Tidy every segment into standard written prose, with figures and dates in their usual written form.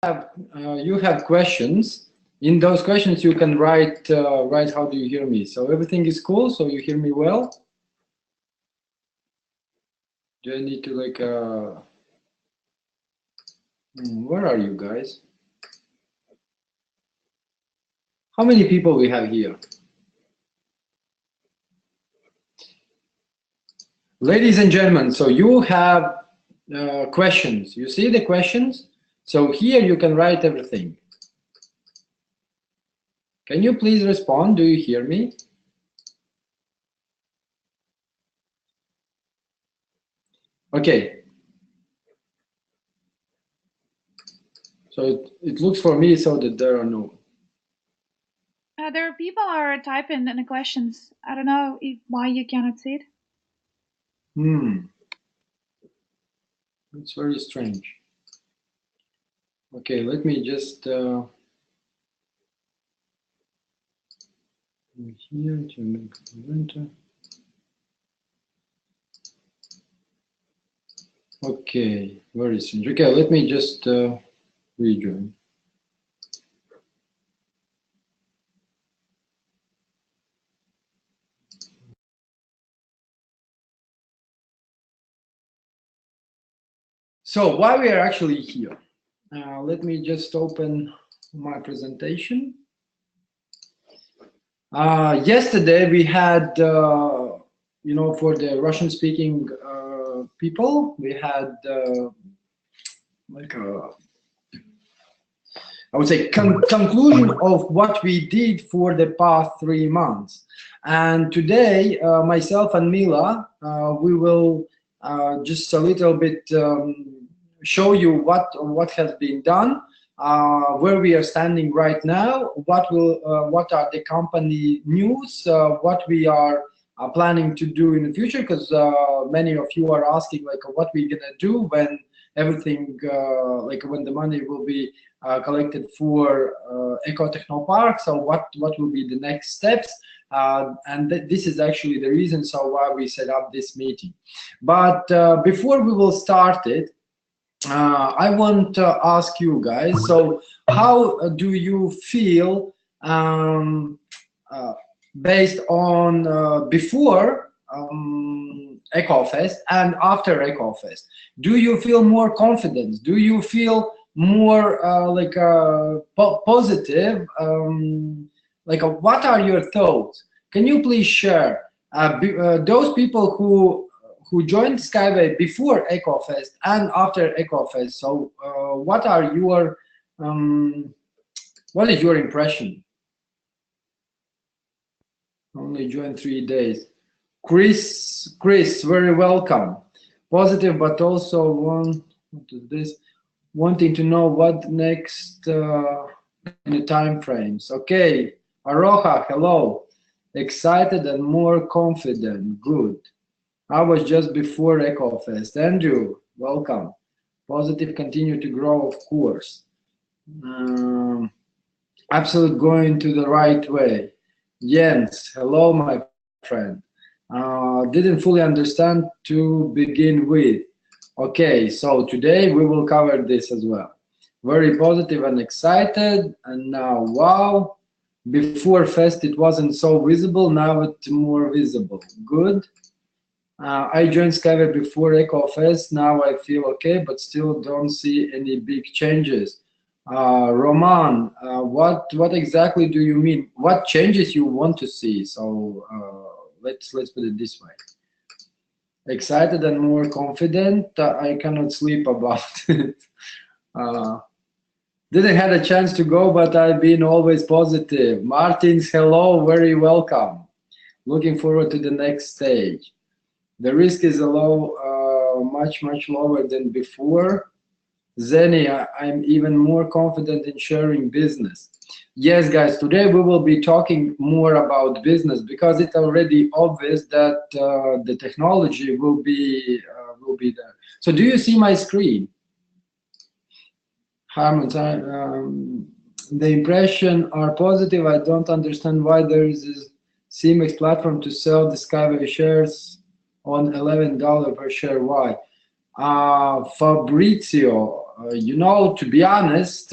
you have questions. In those questions, you can write how do you hear me. So everything is cool. So you hear me well. Do I need to where are you guys? How many people we have here? Ladies and gentlemen, so you have questions. You see the questions? So here you can write everything. Can you please respond? Do you hear me? Okay. So it looks for me so that there are no. There are people are typing in the questions. I don't know why you cannot see it. It's very strange. Okay, let me just here to make presenter. Okay, very strange. Okay, let me just rejoin. So why we are actually here? Let me just open my presentation. Yesterday we had, you know, for the Russian-speaking people, we had like a, I would say, conclusion of what we did for the past 3 months. And today, myself and Mila, we will just a little bit show you what has been done, where we are standing right now, what are the company news, what we are planning to do in the future, because many of you are asking like what we're gonna do when everything like when the money will be collected for Eco Techno Park. So what will be the next steps? And this is actually the reason so why we set up this meeting. But before we will start it, I want to ask you guys, so how do you feel based on before EcoFest and after EcoFest? Do you feel more confident? Do you feel more positive? What are your thoughts? Can you please share? Those people who joined Skyway before EcoFest and after EcoFest. So, what is your impression? Only joined 3 days. Chris, very welcome. Positive, but also wanting to know what next in the time frames. Okay, Aroha, hello. Excited and more confident. Good. I was just before EcoFest. Andrew, welcome. Positive, continue to grow, of course. Absolute going to the right way. Jens, hello, my friend. Didn't fully understand to begin with. Okay, so today we will cover this as well. Very positive and excited, and now, wow. Before Fest it wasn't so visible, now it's more visible. Good. I joined Skyway before EcoFest. Now I feel okay, but still don't see any big changes. Roman, what exactly do you mean? What changes you want to see? So let's put it this way. Excited and more confident. I cannot sleep about it. Didn't had a chance to go, but I've been always positive. Martins, hello, very welcome. Looking forward to the next stage. The risk is much lower than before. Zeni, I'm even more confident in sharing business. Yes, guys, today we will be talking more about business because it's already obvious that the technology will be there. So, do you see my screen? Harmon, the impression are positive. I don't understand why there is this CMX platform to sell the Skyway shares on $11 per share. Why? Fabrizio, to be honest,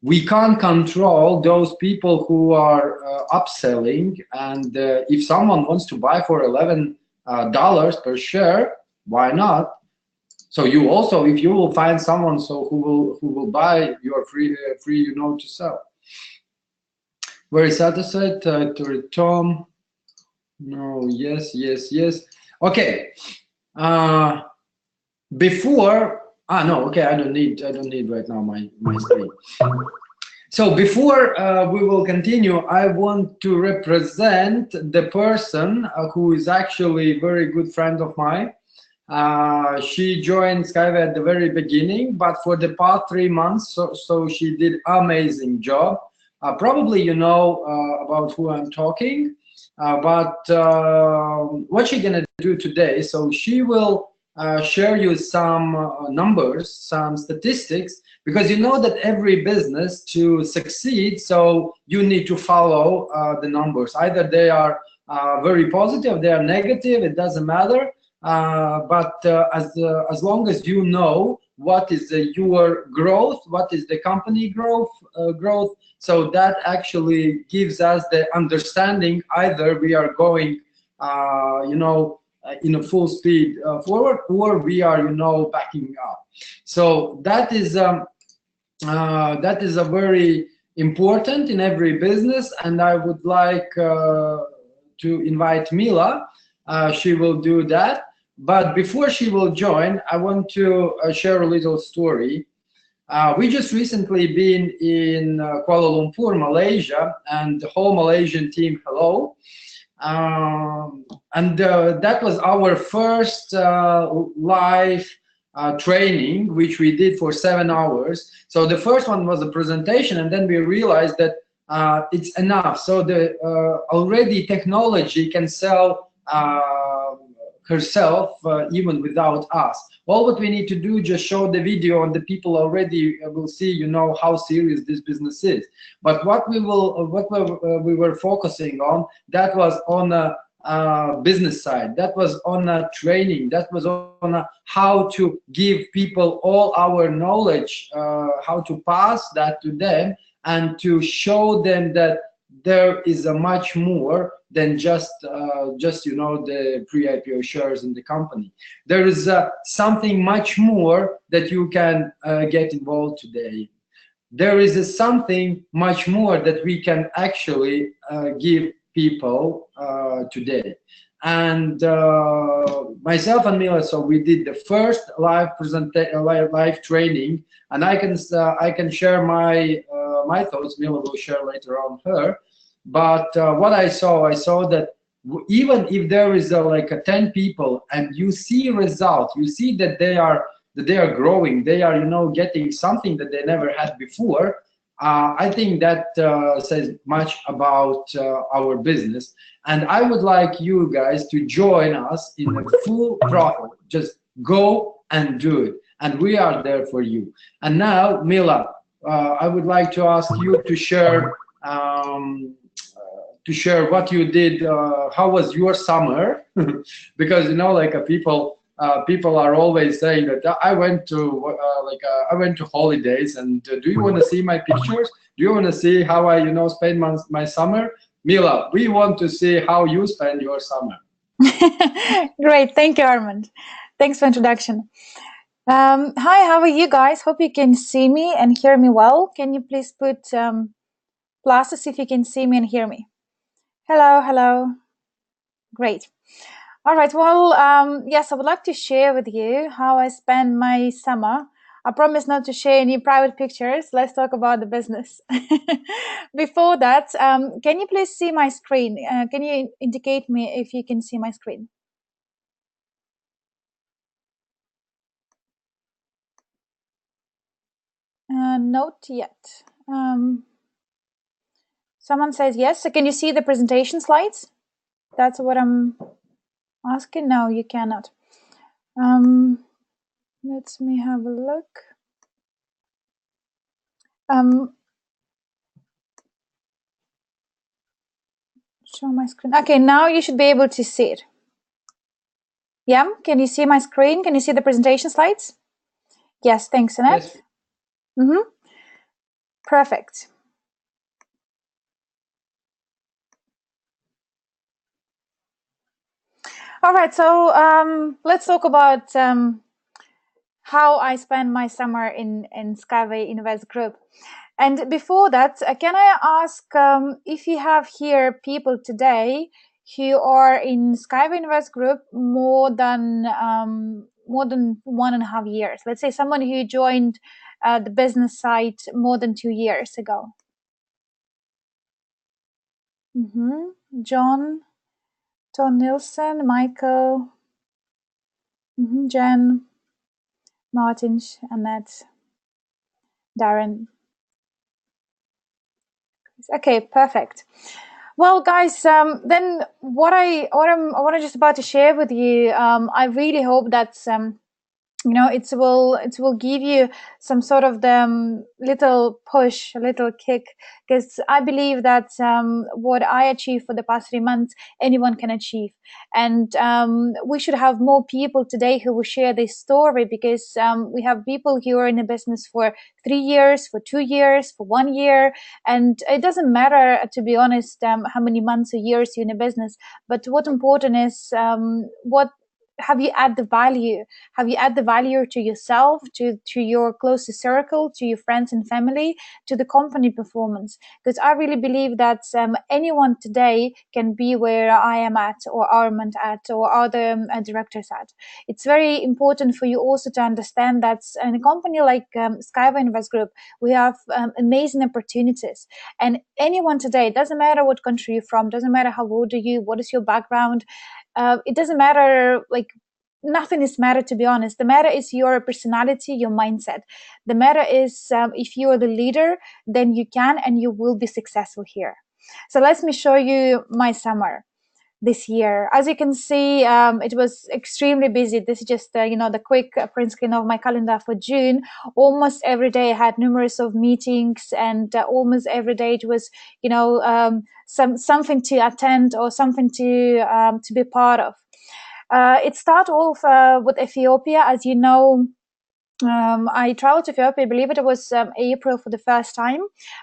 we can't control those people who are upselling. And if someone wants to buy for $11 per share, why not? So you also, if you will find someone who will buy your free to sell. Very satisfied. To Tom. No. Yes. Okay. Before. No. Okay. I don't need right now my screen. So before we will continue, I want to represent the person who is actually a very good friend of mine. She joined Skyway at the very beginning, but for the past 3 months, so she did amazing job. Probably you know about who I'm talking, but what she's gonna do today, so she will share you some numbers, some statistics, because you know that every business to succeed, so you need to follow the numbers. Either they are very positive, they are negative, it doesn't matter. But as long as you know what is your growth, what is the company growth, so that actually gives us the understanding either we are going, in a full speed forward, or we are, backing up. So that is a very important in every business, and I would like to invite Mila. She will do that. But before she will join, I want to share a little story. We just recently been in Kuala Lumpur, Malaysia, and the whole Malaysian team, hello. And that was our first live training, which we did for 7 hours. So the first one was a presentation, and then we realized that it's enough. So the already technology can sell herself even without us. All what we need to do, just show the video, and the people already will see, how serious this business is. But what we were focusing on, that was on a business side, that was on a training, that was on how to give people all our knowledge, how to pass that to them, and to show them that there is a much more than just the pre-IPO shares in the company. There is something much more that you can get involved today. There is something much more that we can actually give people today. And myself and Mila, so we did the first live training, and I can share my thoughts. Mila will share later on her. But what I saw that even if there is like 10 people and you see results, you see that they are growing, they are getting something that they never had before. I think that says much about our business, and I would like you guys to join us in a full throttle. Just go and do it, and we are there for you. And now, Mila, I would like to ask you to share. What you did, how was your summer? Because people are always saying that I went to holidays, and do you want to see my pictures? Do you want to see how I spend my summer? Mila, we want to see how you spend your summer. Great, thank you, Armand. Thanks for introduction. Hi, how are you guys? Hope you can see me and hear me well. Can you please put pluses if you can see me and hear me? Hello. Great. All right. Well, yes, I would like to share with you how I spend my summer. I promise not to share any private pictures. Let's talk about the business. Before that, can you please see my screen? Can you indicate me if you can see my screen? Not yet. Someone says yes. So can you see the presentation slides? That's what I'm asking. No, you cannot. Let me have a look. Show my screen. Okay, now you should be able to see it. Yeah, can you see my screen? Can you see the presentation slides? Yes, thanks, Annette. Yes. Mm-hmm. Perfect. All right, so let's talk about how I spend my summer in Skyway Invest Group. And before that, can I ask if you have here people today who are in Skyway Invest Group more than 1.5 years? Let's say someone who joined the business side more than 2 years ago. John, Tom Nilsson, Michael, Jen, Martin, Annette, Darren. Okay, perfect. Well, guys, then what I'm just about to share with you, I really hope that it will give you some sort of the little push, a little kick, because I believe that what I achieved for the past 3 months, anyone can achieve. And we should have more people today who will share this story, because we have people who are in the business for 3 years, for 2 years, for 1 year. And it doesn't matter, to be honest, how many months or years you're in a business, but what important is what have you add the value, have you add the value to yourself, to your closest circle, to your friends and family, to the company performance? Because I really believe that anyone today can be where I am at, or Armand at, or other directors at. It's very important for you also to understand that in a company like Skyway Invest Group, we have amazing opportunities. And anyone today, doesn't matter what country you're from, doesn't matter how old are you, what is your background, it doesn't matter, like, nothing is matter, to be honest. The matter is your personality, your mindset. The matter is if you are the leader, then you can and you will be successful here. So let me show you my summer this year. As you can see, it was extremely busy. This is just the quick print screen of my calendar for June. Almost every day I had numerous of meetings, and almost every day it was something to attend or something to be part of. It started off with Ethiopia. As you know, I traveled to Ethiopia. I believe it was April for the first time,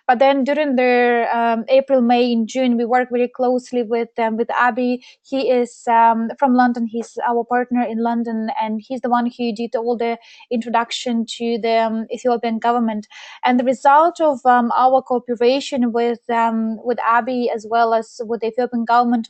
but then during the April, May, and June, we worked very closely with Abby. He is from London. He's our partner in London, and he's the one who did all the introduction to the Ethiopian government. And the result of our cooperation with Abby as well as with the Ethiopian government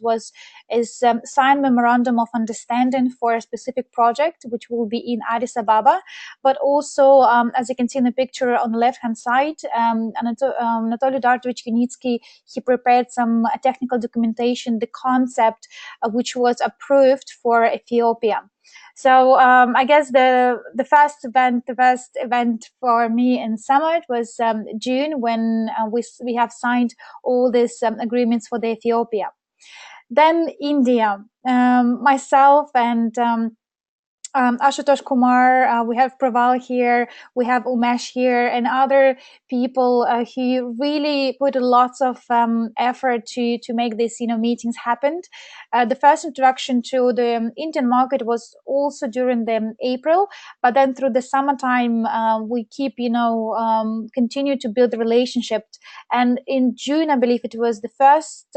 is signed memorandum of understanding for a specific project, which will be in Addis Ababa. But also, as you can see in the picture on the left-hand side, Anatoly Dartovich Unitsky, he prepared some technical documentation, the concept which was approved for Ethiopia. So I guess the first event for me in summer was June, when we have signed all these agreements for the Ethiopia. Then India, myself and Ashutosh Kumar, we have Praval here, we have Umesh here, and other people who really put lots of effort to make these meetings happen. The first introduction to the Indian market was also during the April, but then through the summertime we keep continue to build the relationship. And in June, I believe it was the first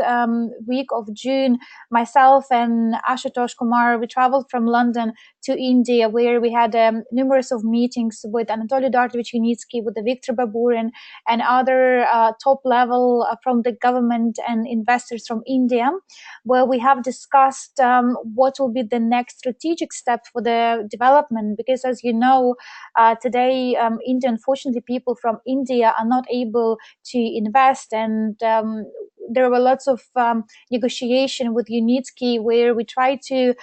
week of June, myself and Ashutosh Kumar, we traveled from London to India, where we had numerous of meetings with Anatoly Dartovich Unitsky, with the Victor Baburin, and other top level from the government and investors from India, where we have discussed what will be the next strategic step for the development. Because as you know, today, India, unfortunately, people from India are not able to invest, and there were lots of negotiation with Unitsky, where we tried to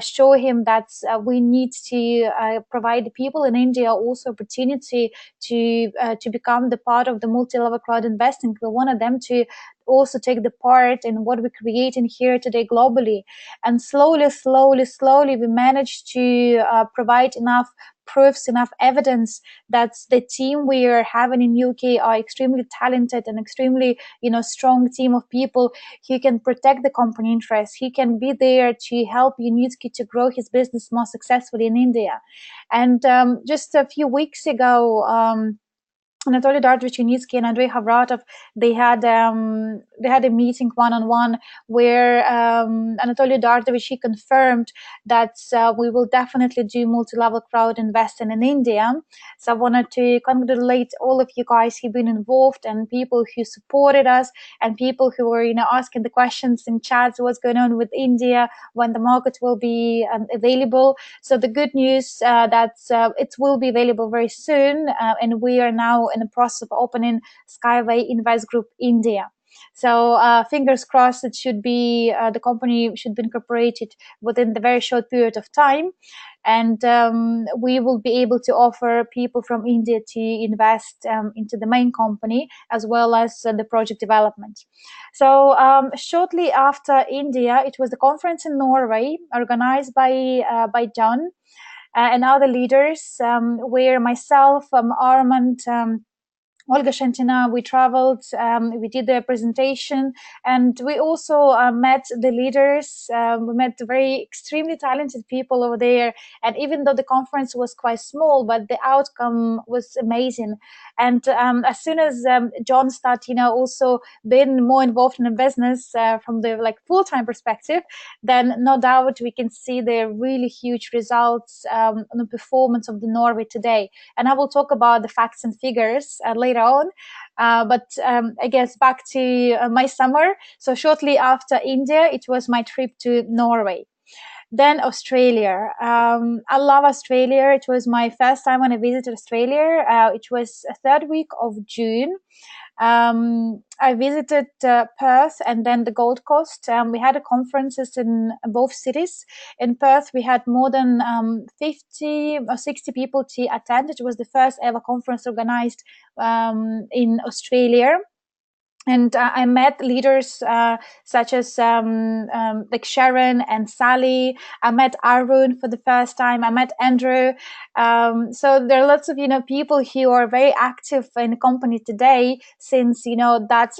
show him that we need to provide the people in India also opportunity to become the part of the multi-level crowd investing. We wanted them to also take the part in what we're creating here today globally. And slowly, we managed to provide enough proofs, enough evidence that the team we are having in UK are extremely talented and extremely, strong team of people who can protect the company interests. He can be there to help Unitsky to grow his business more successfully in India. And just a few weeks ago, Anatoly Dartovich Unitsky and Andrei Havratov, they had a meeting one-on-one where Anatoly Dartovich, he confirmed that we will definitely do multi-level crowd investing in India. So I wanted to congratulate all of you guys who've been involved and people who supported us and people who were, asking the questions in chats, what's going on with India, when the market will be available. So the good news that it will be available very soon, and we are now in the process of opening Skyway Invest Group India. So fingers crossed, it should be the company should be incorporated within the very short period of time, and we will be able to offer people from India to invest into the main company as well as the project development. So shortly after India, it was the conference in Norway organized by John and other leaders, where myself, Armand, Olga Shantina, we traveled, we did the presentation, and we also met the leaders. We met very extremely talented people over there. And even though the conference was quite small, but the outcome was amazing. And as soon as John started, also being more involved in the business from the full-time perspective, then no doubt we can see the really huge results on the performance of the Norway today. And I will talk about the facts and figures later on. But I guess back to my summer. So shortly after India, it was my trip to Norway. Then Australia. I love Australia. It was my first time when I visited Australia. It was a third week of June. I visited Perth and then the Gold Coast. We had conferences in both cities. In Perth, we had more than 50 or 60 people to attend. It was the first ever conference organized in Australia. And I met leaders such as like Sharon and Sally. I met Arun for the first time. I met Andrew. So there are lots of people who are very active in the company today since that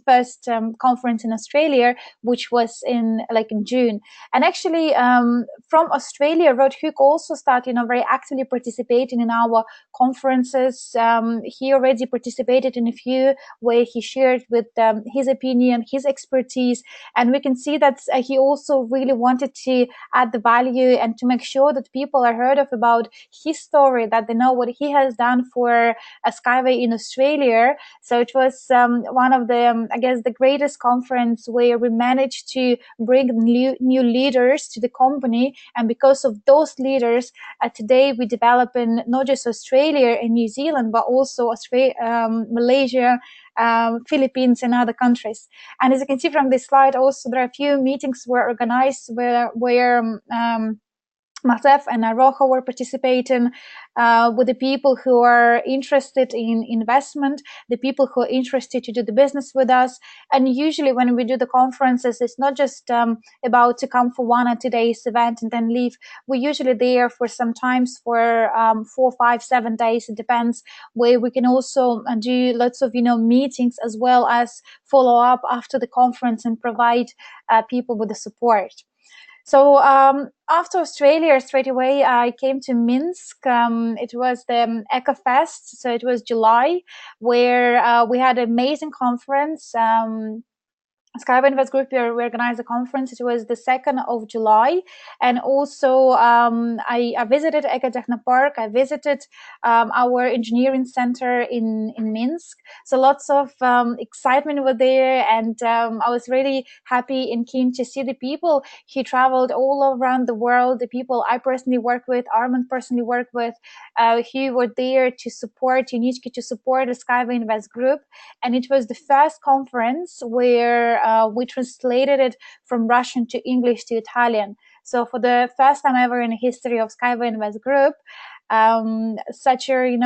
first conference in Australia, which was in June. And actually from Australia, Rod Hook also started very actively participating in our conferences. He already participated in a few where he shared with his opinion, his expertise, and we can see that he also really wanted to add the value and to make sure that people are heard of about his story, that they know what he has done for a Skyway in Australia. So it was one of the, I guess, the greatest conference where we managed to bring new leaders to the company, and because of those leaders, today we develop in not just Australia and New Zealand, but also Malaysia, Philippines and other countries. And as you can see from this slide, also there are a few meetings were organized where Matef and Arojo were participating with the people who are interested in investment, the people who are interested to do the business with us. And usually when we do the conferences, it's not just about to come for 1 or 2 days event and then leave. We're usually there for sometimes for 4, 5, 7 days. It depends, where we can also do lots of, meetings as well as follow up after the conference and provide people with the support. So after Australia, straight away, I came to Minsk. It was the EcoFest, so it was July, where we had an amazing conference. Skyway Invest Group, we organized a conference. It was the 2nd of July. And also, I visited Eko Technopark. I visited our engineering center in Minsk. So lots of excitement were there. And I was really happy and keen to see the people who traveled all around the world, the people I personally work with, Armand personally worked with, who were there to support Unitsky, to support the Skyway Invest Group. And it was the first conference where we translated it from Russian to English to Italian. So for the first time ever in the history of Skyway Invest Group, such a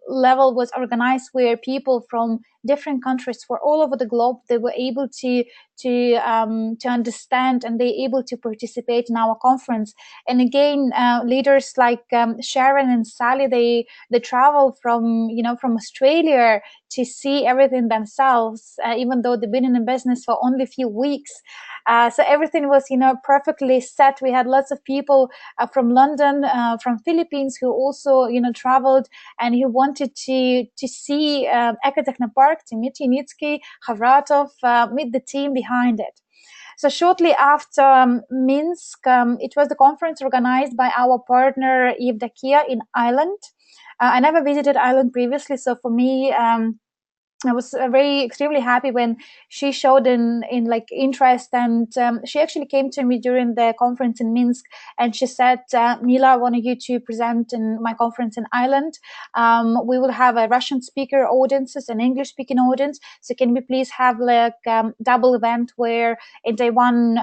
level was organized where people from different countries for all over the globe. They were able to understand, and they able to participate in our conference. And again, leaders like Sharon and Sally, they travel from from Australia to see everything themselves, even though they've been in the business for only a few weeks. So everything was perfectly set. We had lots of people from London, from Philippines, who also traveled and who wanted to see Ekotechnopark, to meet Unitsky, Havratov, meet the team behind it. So shortly after Minsk, it was the conference organized by our partner Evdokia in Ireland. I never visited Ireland previously, so for me, I was very extremely happy when she showed in like interest, and she actually came to me during the conference in Minsk, and she said, "Mila, I wanted you to present in my conference in Ireland. We will have a Russian speaker audiences and English speaking audience. So can we please have like double event where in day one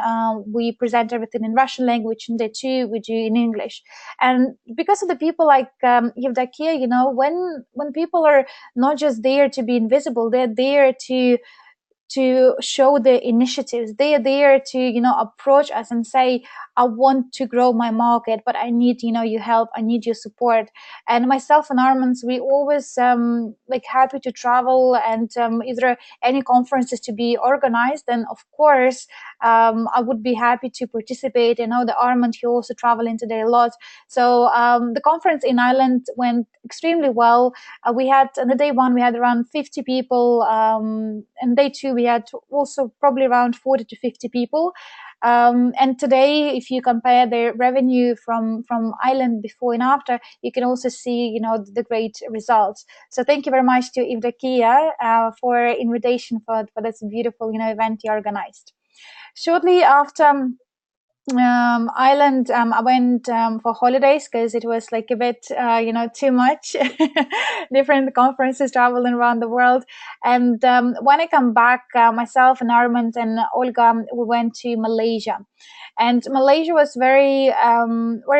we present everything in Russian language, and day two we do in English?" And because of the people like Yevdokia, when people are not just there to be invisible, they're there to show the initiatives. They are there to approach us and say, I want to grow my market, but I need your help, I need your support. And myself and Armand, we always like happy to travel, and if there are any conferences to be organized, then of course I would be happy to participate. I know the Armand, he also traveling today a lot. So the conference in Ireland went extremely well. We had on the day one we had around 50 people, and day two we had also probably around 40 to 50 people. And today, if you compare the revenue from Ireland before and after, you can also see the great results. So thank you very much to Evdokia for invitation for this beautiful event you organized. Shortly after Ireland, I went for holidays because it was like a bit too much different conferences traveling around the world. And when I come back, myself and Armand and Olga, we went to Malaysia. And Malaysia was very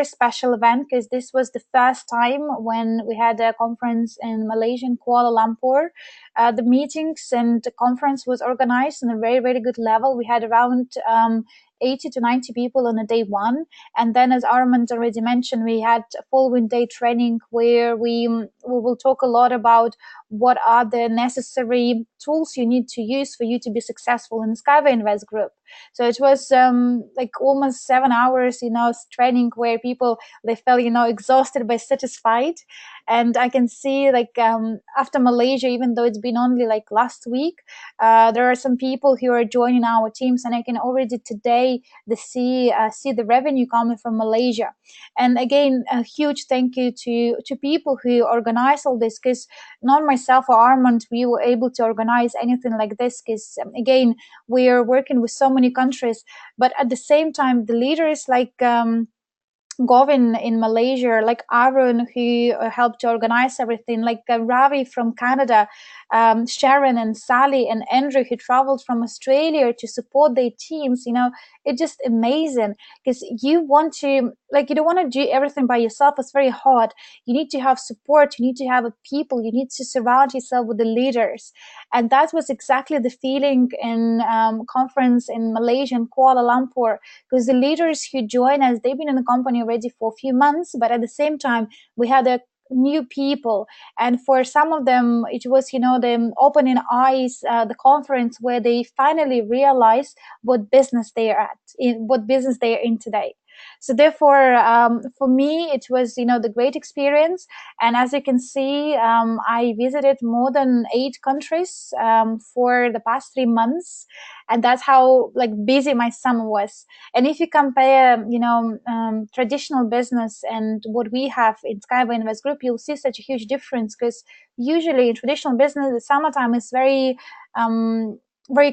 special event because this was the first time when we had a conference in Malaysia, in Kuala Lumpur. The meetings and the conference was organized on a very, very good level. We had around 80 to 90 people on a day one. And then, as Armand already mentioned, we had a following day training where we will talk a lot about what are the necessary tools you need to use for you to be successful in Skyway Invest Group. So it was like almost 7 hours, training where people, they felt, exhausted but satisfied. And I can see like after Malaysia, even though it's been only like last week, there are some people who are joining our teams, and I can already today see the revenue coming from Malaysia. And again, a huge thank you to people who organize all this, because not myself or Armand, we were able to organize anything like this, because again, we are working with so many countries, but at the same time, the leaders like Govin in Malaysia, like Arun, who helped to organize everything, like Ravi from Canada, Sharon and Sally and Andrew, who traveled from Australia to support their teams. It's just amazing, because you want to, like, you don't want to do everything by yourself. It's very hard. You need to have support. You need to have a people. You need to surround yourself with the leaders. And that was exactly the feeling in conference in Malaysia and Kuala Lumpur, because the leaders who join us, they've been in the company already for a few months, but at the same time, we had a new people, and for some of them it was them opening eyes, the conference where they finally realized what business they're in today. So therefore, for me, it was the great experience. And as you can see, I visited more than 8 countries for the past 3 months, and that's how like busy my summer was. And if you compare traditional business and what we have in Skyway Invest Group, you'll see such a huge difference, because usually in traditional business, the summertime is very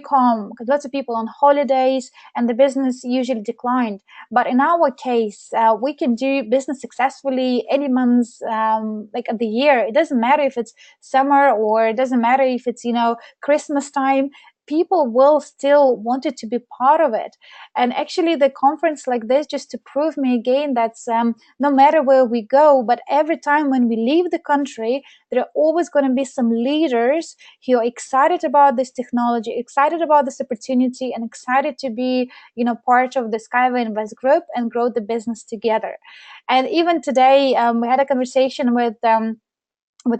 calm, because lots of people on holidays and the business usually declined. But in our case, we can do business successfully any month, like of the year. It doesn't matter if it's summer, or it doesn't matter if it's Christmas time. people will still wanted to be part of it. And actually the conference like this just to prove me again that no matter where we go, but every time when we leave the country, there are always going to be some leaders who are excited about this technology, excited about this opportunity, and excited to be, part of the Skyway Invest Group and grow the business together. And even today, we had a conversation with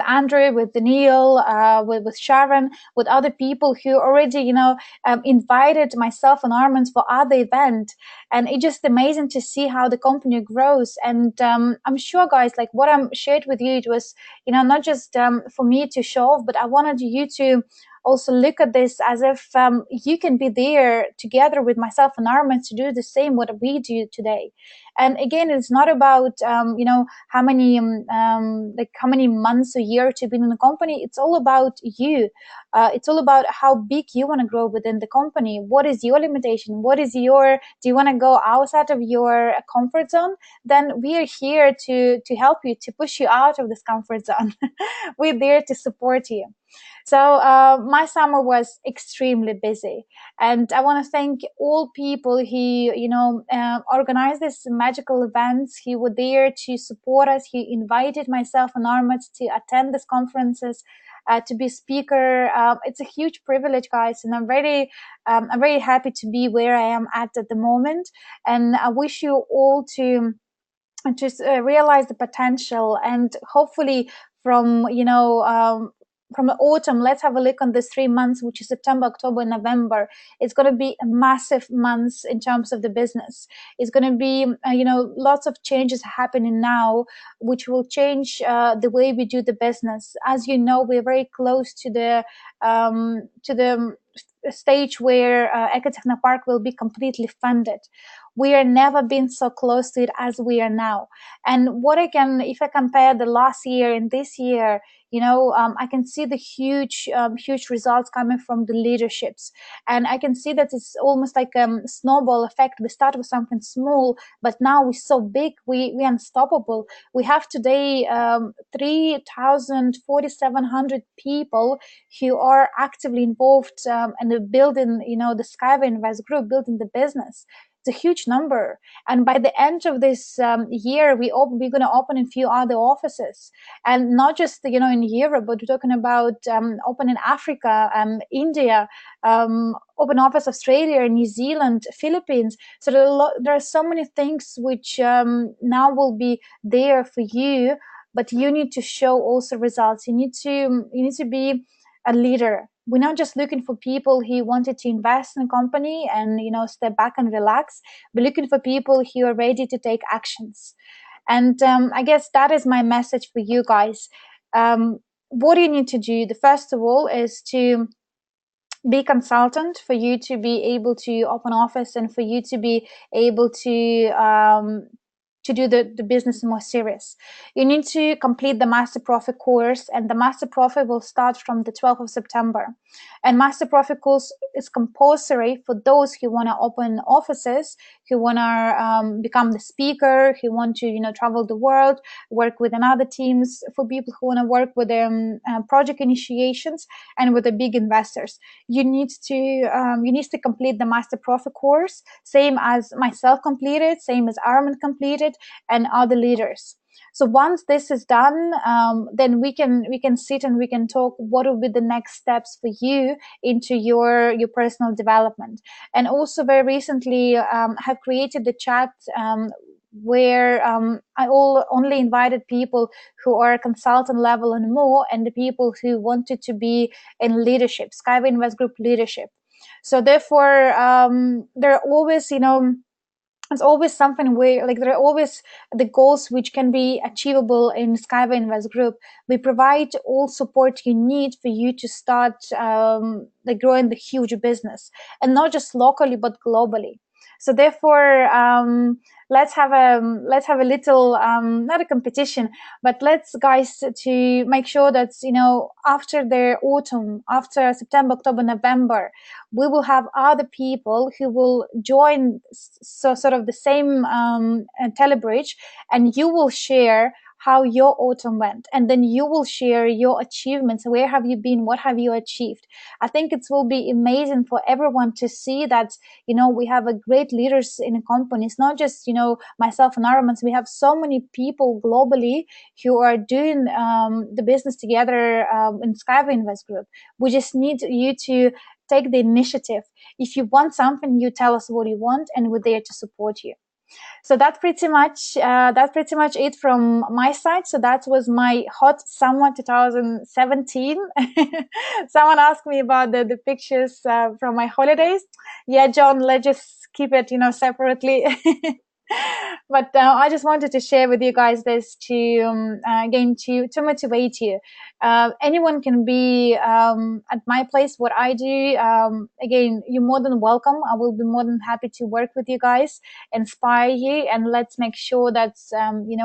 Andrew, with Daniel, with Sharon, with other people who already, invited myself and Armand for other event. And it's just amazing to see how the company grows. And I'm sure, guys, like what I'm shared with you, it was, not just for me to show off, but I wanted you to also look at this as if you can be there together with myself and Armand to do the same what we do today. And again, it's not about how many how many months a year to be in the company. It's all about you. It's all about how big you want to grow within the company. What is your limitation? Do you want to go outside of your comfort zone? Then we are here to help you, to push you out of this comfort zone. We're there to support you. So my summer was extremely busy, and I want to thank all people who organized this magical events. He were there to support us. He invited myself and Armand to attend these conferences. To be speaker, it's a huge privilege, guys, and I'm very happy to be where I am at the moment. And I wish you all to just realize the potential, and hopefully from from the autumn, let's have a look on this 3 months, which is September, October, November. It's going to be a massive months in terms of the business. It's going to be lots of changes happening now, which will change the way we do the business. As you know, we're very close to the stage where Ecotechno Park will be completely funded. We are never been so close to it as we are now. And if I compare the last year and this year, I can see the huge results coming from the leaderships. And I can see that it's almost like a snowball effect. We start with something small, but now we're so big, we're unstoppable. We have today 3,4,700 people who are actively involved in building, the Skyway Invest Group, building the business. It's a huge number. And by the end of this year, we're going to open a few other offices. And not just, in Europe, but we're talking about open in Africa, India, open office Australia, New Zealand, Philippines. So there are so many things which now will be there for you, but you need to show also results. You need to be a leader. We're not just looking for people who wanted to invest in a company and step back and relax. We're looking for people who are ready to take actions. And I guess that is my message for you guys. What do you need to do? The first of all is to be consultant, for you to be able to open office and for you to be able to do the business more serious. You need to complete the Master Profit course, and the Master Profit will start from the 12th of September. And Master Profit course is compulsory for those who want to open offices, who want to become the speaker, who want to travel the world, work with another teams, for people who want to work with project initiations and with the big investors. You need to complete the Master Profit course, same as myself completed, same as Armin completed, and other leaders. So once this is done, then we can sit and we can talk what will be the next steps for you into your personal development. And also very recently have created the chat where I only invited people who are consultant level and more, and the people who wanted to be in leadership, Skyway Invest Group leadership. So therefore, there are always, it's always something where, like, there are always the goals which can be achievable in Skyway Invest Group. We provide all support you need for you to start growing the huge business, and not just locally but globally. So therefore, let's have a little not a competition, but let's, guys, to make sure that after the autumn, after September, October, November, we will have other people who will join sort of the same telebridge, and you will share how your autumn went, and then you will share your achievements. Where have you been? What have you achieved? I think it will be amazing for everyone to see that, we have a great leaders in a company. It's not just, myself and Armand. We have so many people globally who are doing the business together in Skyway Invest Group. We just need you to take the initiative. If you want something, you tell us what you want, and we're there to support you. So that's pretty much it from my side. So that was my hot summer 2017. Someone asked me about the pictures from my holidays. Yeah, John, let's just keep it, separately. But I just wanted to share with you guys this to again to motivate you. Anyone can be at my place. What I do, again, you're more than welcome. I will be more than happy to work with you guys, inspire you, and let's make sure that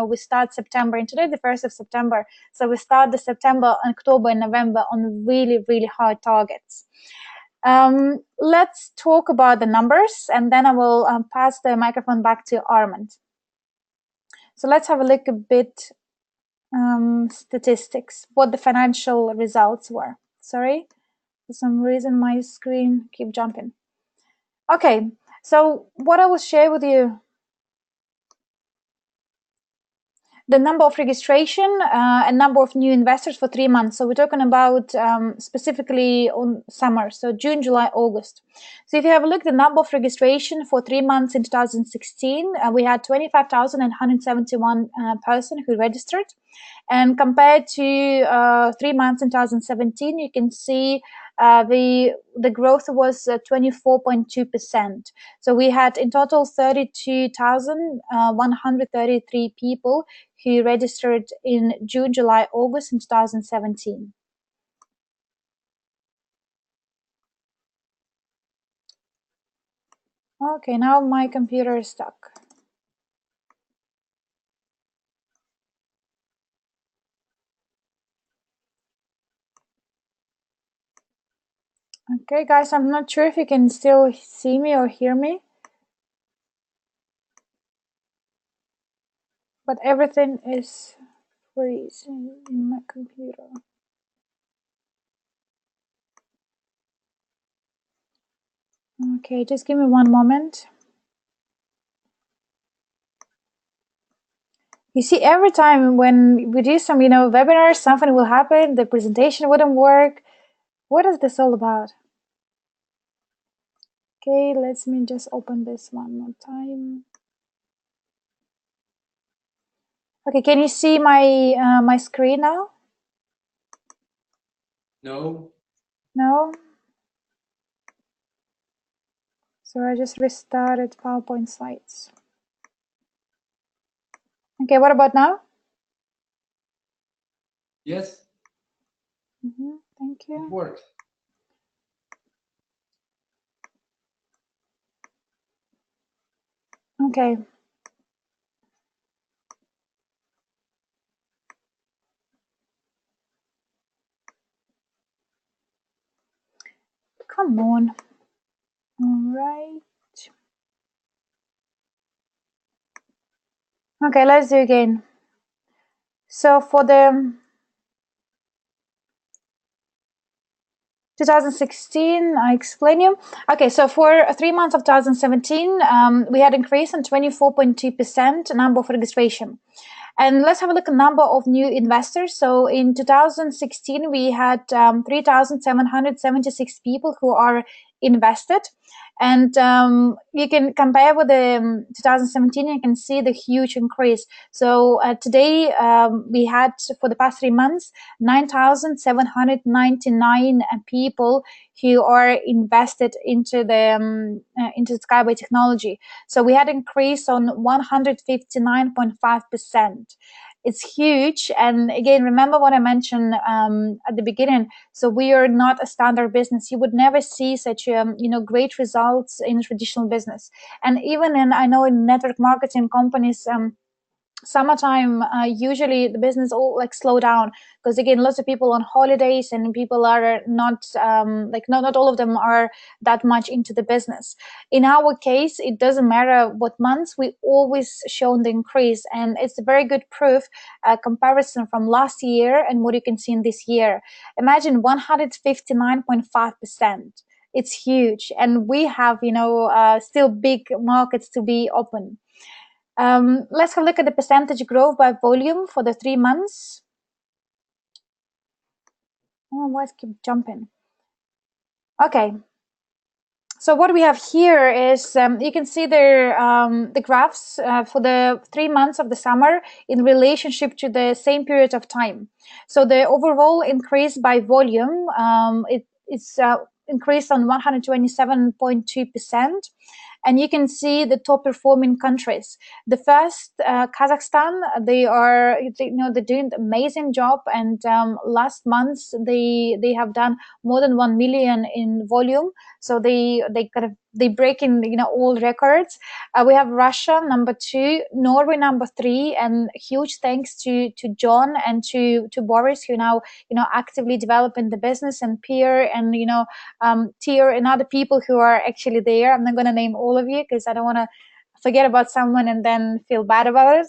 we start September, and today the 1st of September. So we start the September, October, and November on really, really hard targets. Let's talk about the numbers, and then I will pass the microphone back to Armand. So let's have a look a bit statistics, what the financial results were. Sorry, for some reason my screen keep jumping. Okay, so what I will share with you, the number of registration and number of new investors for 3 months. So we're talking about specifically on summer, so June, July, August. So if you have a look at the number of registration for 3 months in 2016, we had 25,171 person who registered. And compared to 3 months in 2017, you can see the growth was 24.2%. So we had in total 32,133 people who registered in June, July, August in 2017. Okay, now my computer is stuck. Okay, guys, I'm not sure if you can still see me or hear me, but everything is freezing in my computer. Okay, just give me one moment. You see, every time when we do some, webinars, something will happen, the presentation wouldn't work. What is this all about? Okay, let me just open this one more time. Okay, can you see my my screen now? No. No? So I just restarted PowerPoint slides. Okay, what about now? Yes. Thank It you. works. Okay. Come on. All right. Okay, let's do again. So for the 2016, I explain you. Okay, so for 3 months of 2017, we had increase in 24.2% number of registration. And let's have a look at number of new investors. So in 2016, we had 3,776 people who are invested. And you can compare with the 2017, you can see the huge increase. So today we had, for the past 3 months, 9,799 people who are invested into the Skyway technology. So we had increase on 159.5%. It's huge. And again, remember what I mentioned at the beginning. So we are not a standard business. You would never see such great results in traditional business. And even in, I know in network marketing companies, summertime, usually the business all like slow down, because again lots of people on holidays and people are not not all of them are that much into the business. In our case, it doesn't matter what months, we always shown the increase, and it's a very good proof, comparison from last year and what you can see in this year. Imagine 159.5%. It's huge, and we have still big markets to be open. Let's have a look at the percentage growth by volume for the 3 months. Oh, why does it keep jumping? Okay. So what we have here is you can see the graphs for the 3 months of the summer in relationship to the same period of time. So the overall increase by volume, it's increased on 127.2%. And you can see the top performing countries. The first, Kazakhstan, they're doing an amazing job. And last month they have done more than 1 million in volume. So they breaking all records. We have Russia number 2, Norway number 3, and huge thanks to John and to Boris, who now actively developing the business, and Pierre and Tier and other people who are actually there. I'm not going to name all of you because I don't want to forget about someone and then feel bad about it.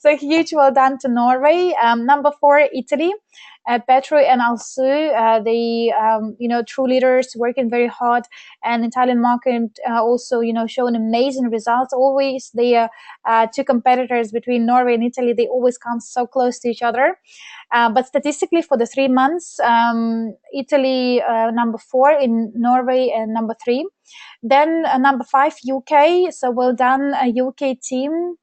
So huge well done to Norway. Number 4, Italy. Petro and Alsu, they true leaders working very hard, and Italian market also showing amazing results. Always the two competitors between Norway and Italy, they always come so close to each other. But statistically for the 3 months, Italy number 4, in Norway number 3. Then number 5, UK. So well done, UK team.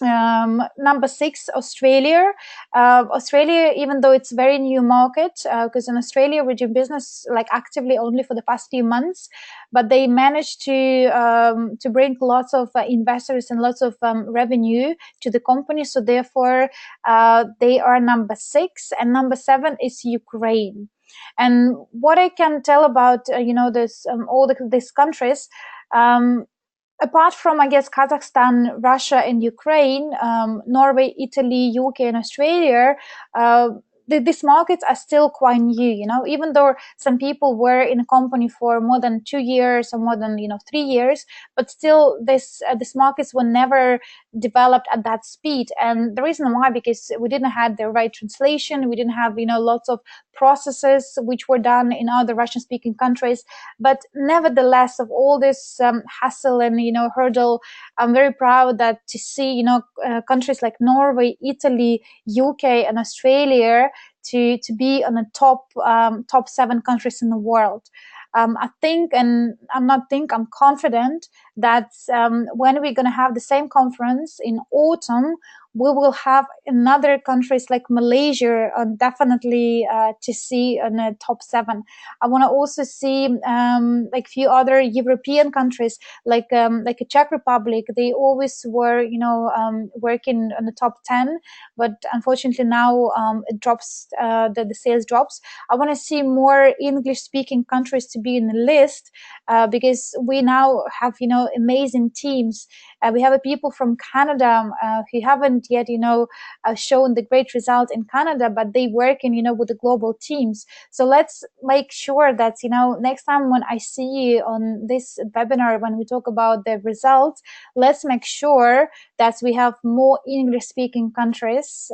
Number 6, Australia. Australia, even though it's a very new market, because in Australia we do business like actively only for the past few months, but they managed to bring lots of investors and lots of revenue to the company. So therefore, they are number 6, and number 7 is Ukraine. And what I can tell about this all these countries. Apart from, I guess, Kazakhstan, Russia, and Ukraine, Norway, Italy, UK, and Australia, these markets are still quite new. Even though some people were in a company for more than 2 years or more than 3 years, but still, these markets were never developed at that speed. And the reason why, because we didn't have the right translation, we didn't have lots of processes which were done in other Russian-speaking countries. But nevertheless, of all this hassle and hurdle, I'm very proud that to see countries like Norway, Italy, UK, and Australia to be on the top 7 countries in the world. I think, and I'm confident that when we're going to have the same conference in autumn, we will have another countries like Malaysia definitely to see in the top 7. I want to also see like few other European countries like a Czech Republic. They always were working on the top 10, but unfortunately now it drops. The sales drops. I want to see more English speaking countries to be in the list because we now have amazing teams. We have people from Canada who haven't yet shown the great result in Canada, but they work in with the global teams. So let's make sure that next time when I see you on this webinar, when we talk about the results, let's make sure that we have more English speaking countries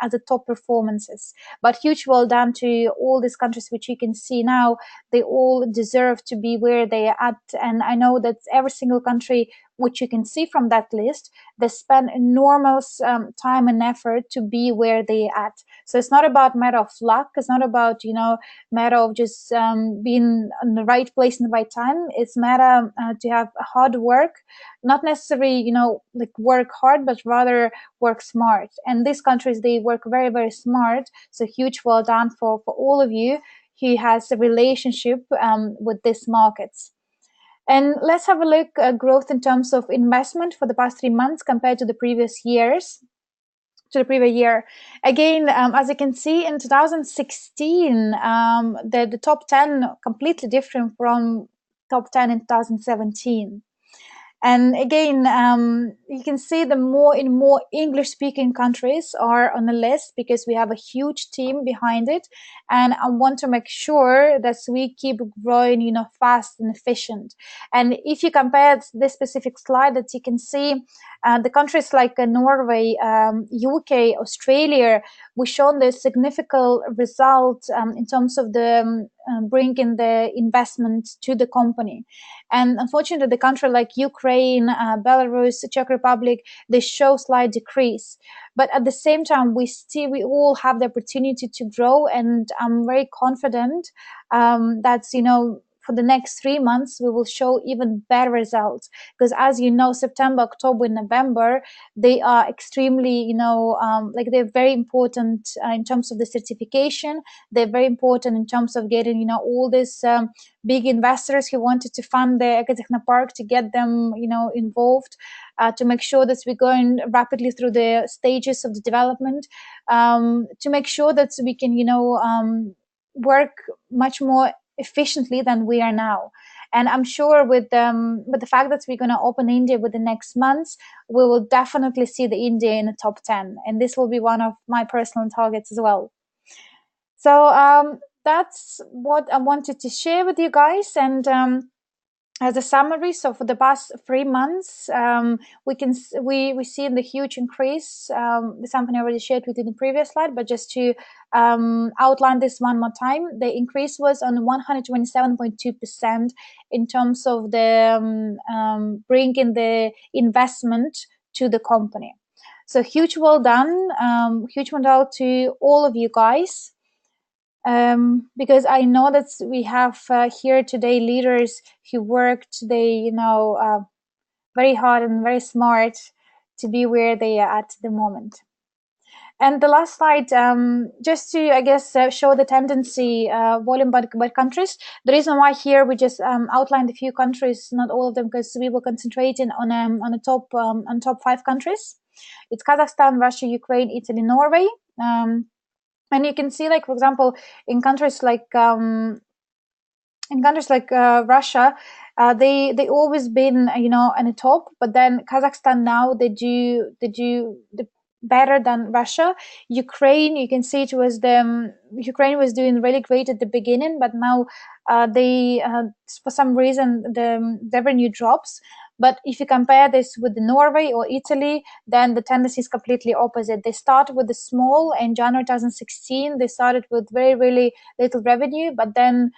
as the top performances. But huge well done to all these countries which you can see now. They all deserve to be where they are at, and I know that every single country which you can see from that list, they spend enormous time and effort to be where they are at. So it's not about matter of luck. It's not about matter of just being in the right place in the right time. It's matter to have hard work, not necessarily like work hard, but rather work smart. And these countries, they work very, very smart. So huge well done for all of you who has a relationship with these markets. And let's have a look at growth in terms of investment for the past 3 months compared to the previous years. To the previous year. Again, as you can see, in 2016, the top 10 completely different from top 10 in 2017. And again, you can see the more English speaking countries are on the list because we have a huge team behind it. And I want to make sure that we keep growing, fast and efficient. And if you compare this specific slide, that you can see the countries like Norway, UK, Australia, we've shown the significant result in terms of the bringing the investment to the company. And unfortunately, the country like Ukraine, Belarus, Czech Republic, they show slight decrease. But at the same time, we all have the opportunity to grow, and I'm very confident that for the next 3 months we will show even better results, because as you know, September, October, November, they are extremely they're very important in terms of the certification. They're very important in terms of getting all this big investors who wanted to fund the Ecotechnopark, to get them involved, to make sure that we're going rapidly through the stages of the development, to make sure that we can work much more efficiently than we are now. And I'm sure with the fact that we're going to open India with the next months, we will definitely see the India in the top 10, and this will be one of my personal targets as well. So that's what I wanted to share with you guys. And as a summary, so for the past 3 months, we see the huge increase. Something I already shared with you in the previous slide, but just to outline this one more time, the increase was on 127.2% in terms of the bringing the investment to the company. So huge well done, huge well done to all of you guys. Because I know that we have here today leaders who worked very hard and very smart to be where they are at the moment. And the last slide, just to, I guess, show the tendency, volume by countries. The reason why here we just outlined a few countries, not all of them, because we were concentrating on the top 5 countries. It's Kazakhstan, Russia, Ukraine, Italy, Norway. And you can see, like, for example, in countries like Russia, they always been on the top, but then Kazakhstan now they do better than Russia. Ukraine, you can see Ukraine was doing really great at the beginning, but now they for some reason the revenue drops. But if you compare this with Norway or Italy, then the tendency is completely opposite. They started with the small in January 2016. They started with really little revenue, but then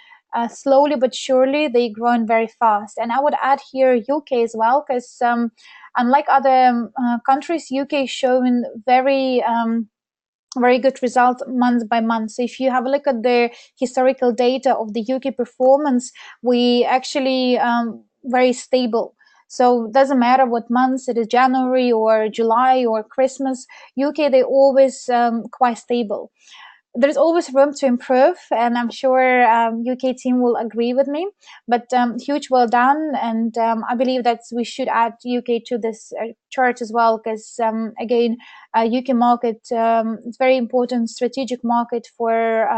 slowly but surely they growing very fast. And I would add here UK as well, because unlike other countries, UK is showing very good results month by month. So if you have a look at the historical data of the UK performance, we actually very stable. So it doesn't matter what months it is, January or July or Christmas, UK, they're always quite stable. There's always room to improve, and I'm sure UK team will agree with me. But huge well done, and I believe that we should add UK to this chart as well, because again, UK market is very important strategic market for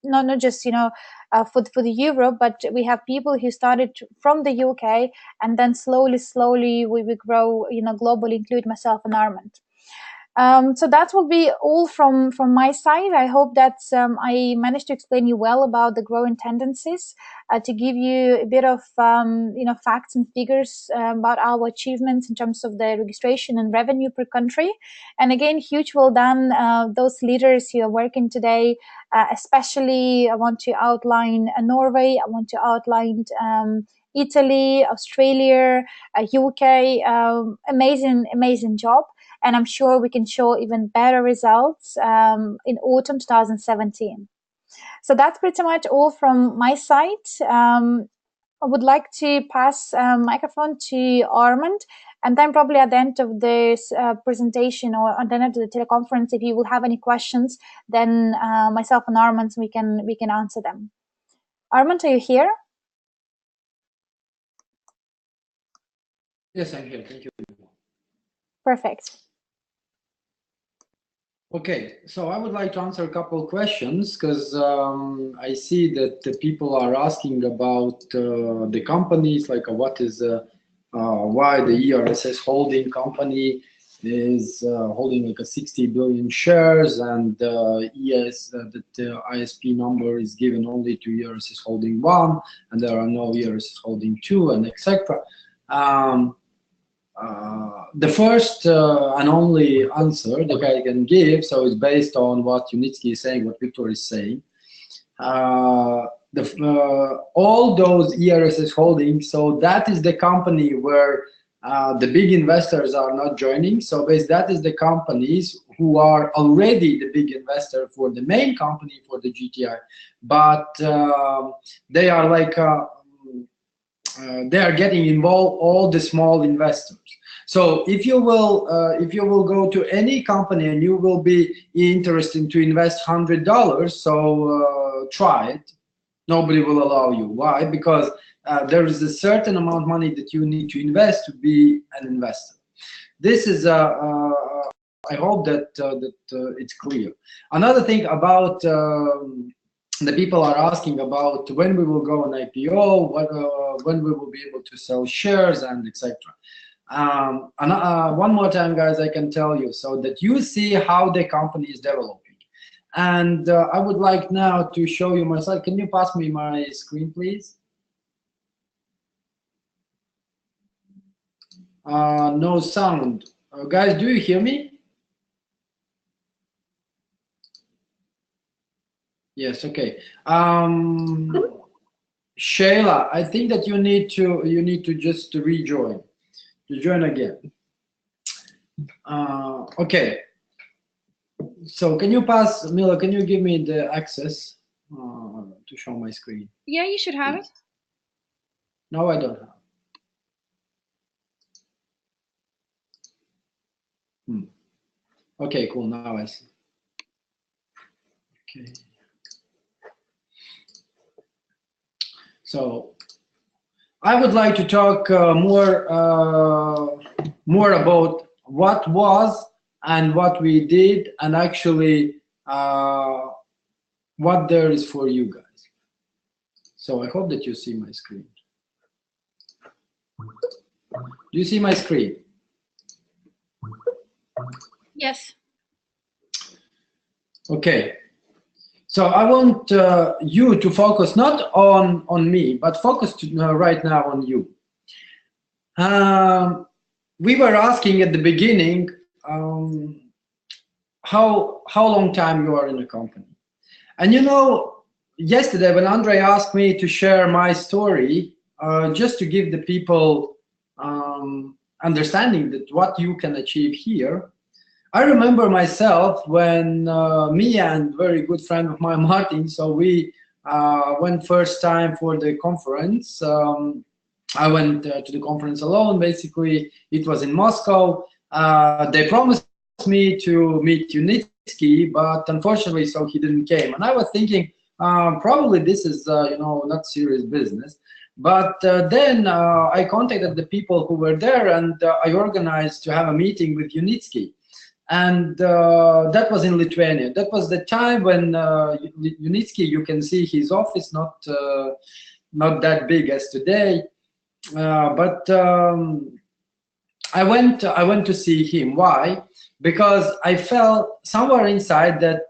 not just for the Europe, but we have people who started from the UK, and then slowly we will grow globally, include myself and Armand. So that will be all from my side. I hope that I managed to explain you well about the growing tendencies, to give you a bit of facts and figures about our achievements in terms of the registration and revenue per country. And again, huge well done those leaders who are working today. Especially, I want to outline Norway. I want to outline Italy, Australia, UK. Amazing job. And I'm sure we can show even better results in autumn 2017. So that's pretty much all from my side. I would like to pass microphone to Armand, and then probably at the end of this presentation or at the end of the teleconference, if you will have any questions, then myself and Armand, we can answer them. Armand, are you here? Yes, I'm here. Thank you. Perfect. Okay, so I would like to answer a couple of questions, because I see that the people are asking about the companies, like what is why the ERSS holding company is holding like a 60 billion shares, and that the ISP number is given only to ERSS holding 1, and there are no ERSS holding 2, and etc. The first and only answer that I can give, so it's based on what Unitsky is saying, what Victor is saying. All those ERSS holdings, so that is the company where the big investors are not joining. So that is the companies who are already the big investor for the main company for the GTI, but they are like they are getting involved all the small investors. So if you will go to any company and you will be interested to invest $100, so try it. Nobody will allow you. Why? Because there is a certain amount of money that you need to invest to be an investor. This is I hope that it's clear. Another thing about the people are asking about when we will go on IPO, when we will be able to sell shares, and etc. One more time, guys, I can tell you so that you see how the company is developing. And I would like now to show you my slide. Can you pass me my screen, please? No sound. Guys, do you hear me? Yes, okay. Shayla, I think that you need to just rejoin. To join again. Okay. So can you pass, Mila, can you give me the access to show my screen? Yeah, you should have it. No, I don't have. Okay, cool, now I see. Okay. So I would like to talk more about what was and what we did, and actually what there is for you guys. So I hope that you see my screen. Do you see my screen? Yes. Okay. So I want you to focus not on me, but focus right now on you. We were asking at the beginning how long time you are in the company. And you know, yesterday when Andre asked me to share my story, just to give the people understanding that what you can achieve here, I remember myself when me and very good friend of mine, Martin, so we went first time for the conference. I went to the conference alone, basically. It was in Moscow. They promised me to meet Unitsky, but unfortunately, so he didn't came. And I was thinking, probably this is, you know, not serious business. But then I contacted the people who were there, and I organized to have a meeting with Unitsky. And that was in Lithuania. That was the time when Unitsky, you can see his office, not that big as today. But I went to see him. Why? Because I felt somewhere inside that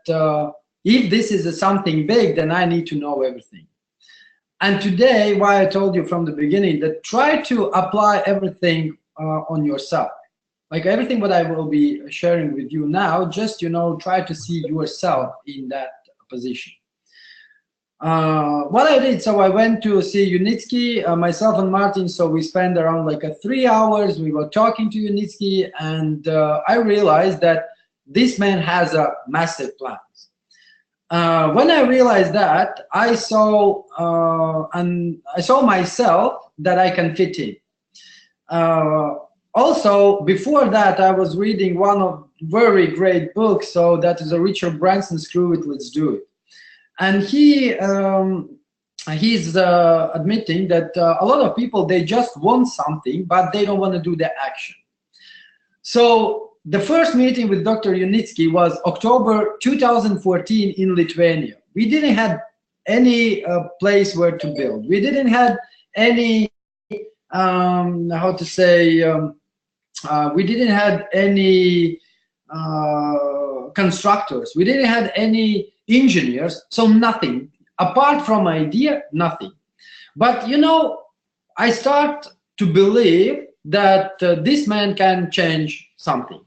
if this is something big, then I need to know everything. And today, why I told you from the beginning that try to apply everything on yourself. Like everything what I will be sharing with you now, just, you know, try to see yourself in that position. What I did, so I went to see Unitsky, myself and Martin, so we spent around like 3 hours. We were talking to Unitsky, and I realized that this man has a massive plans. When I realized that, I saw myself that I can fit in. Also, before that, I was reading one of very great books. So that is a Richard Branson, Screw It, Let's Do It. And he's admitting that a lot of people, they just want something, but they don't want to do the action. So the first meeting with Dr. Unitsky was October 2014 in Lithuania. We didn't have any place where to build. We didn't have any how to say, we didn't have any constructors, we didn't have any engineers, so nothing apart from idea, nothing. But you know, I start to believe that this man can change something.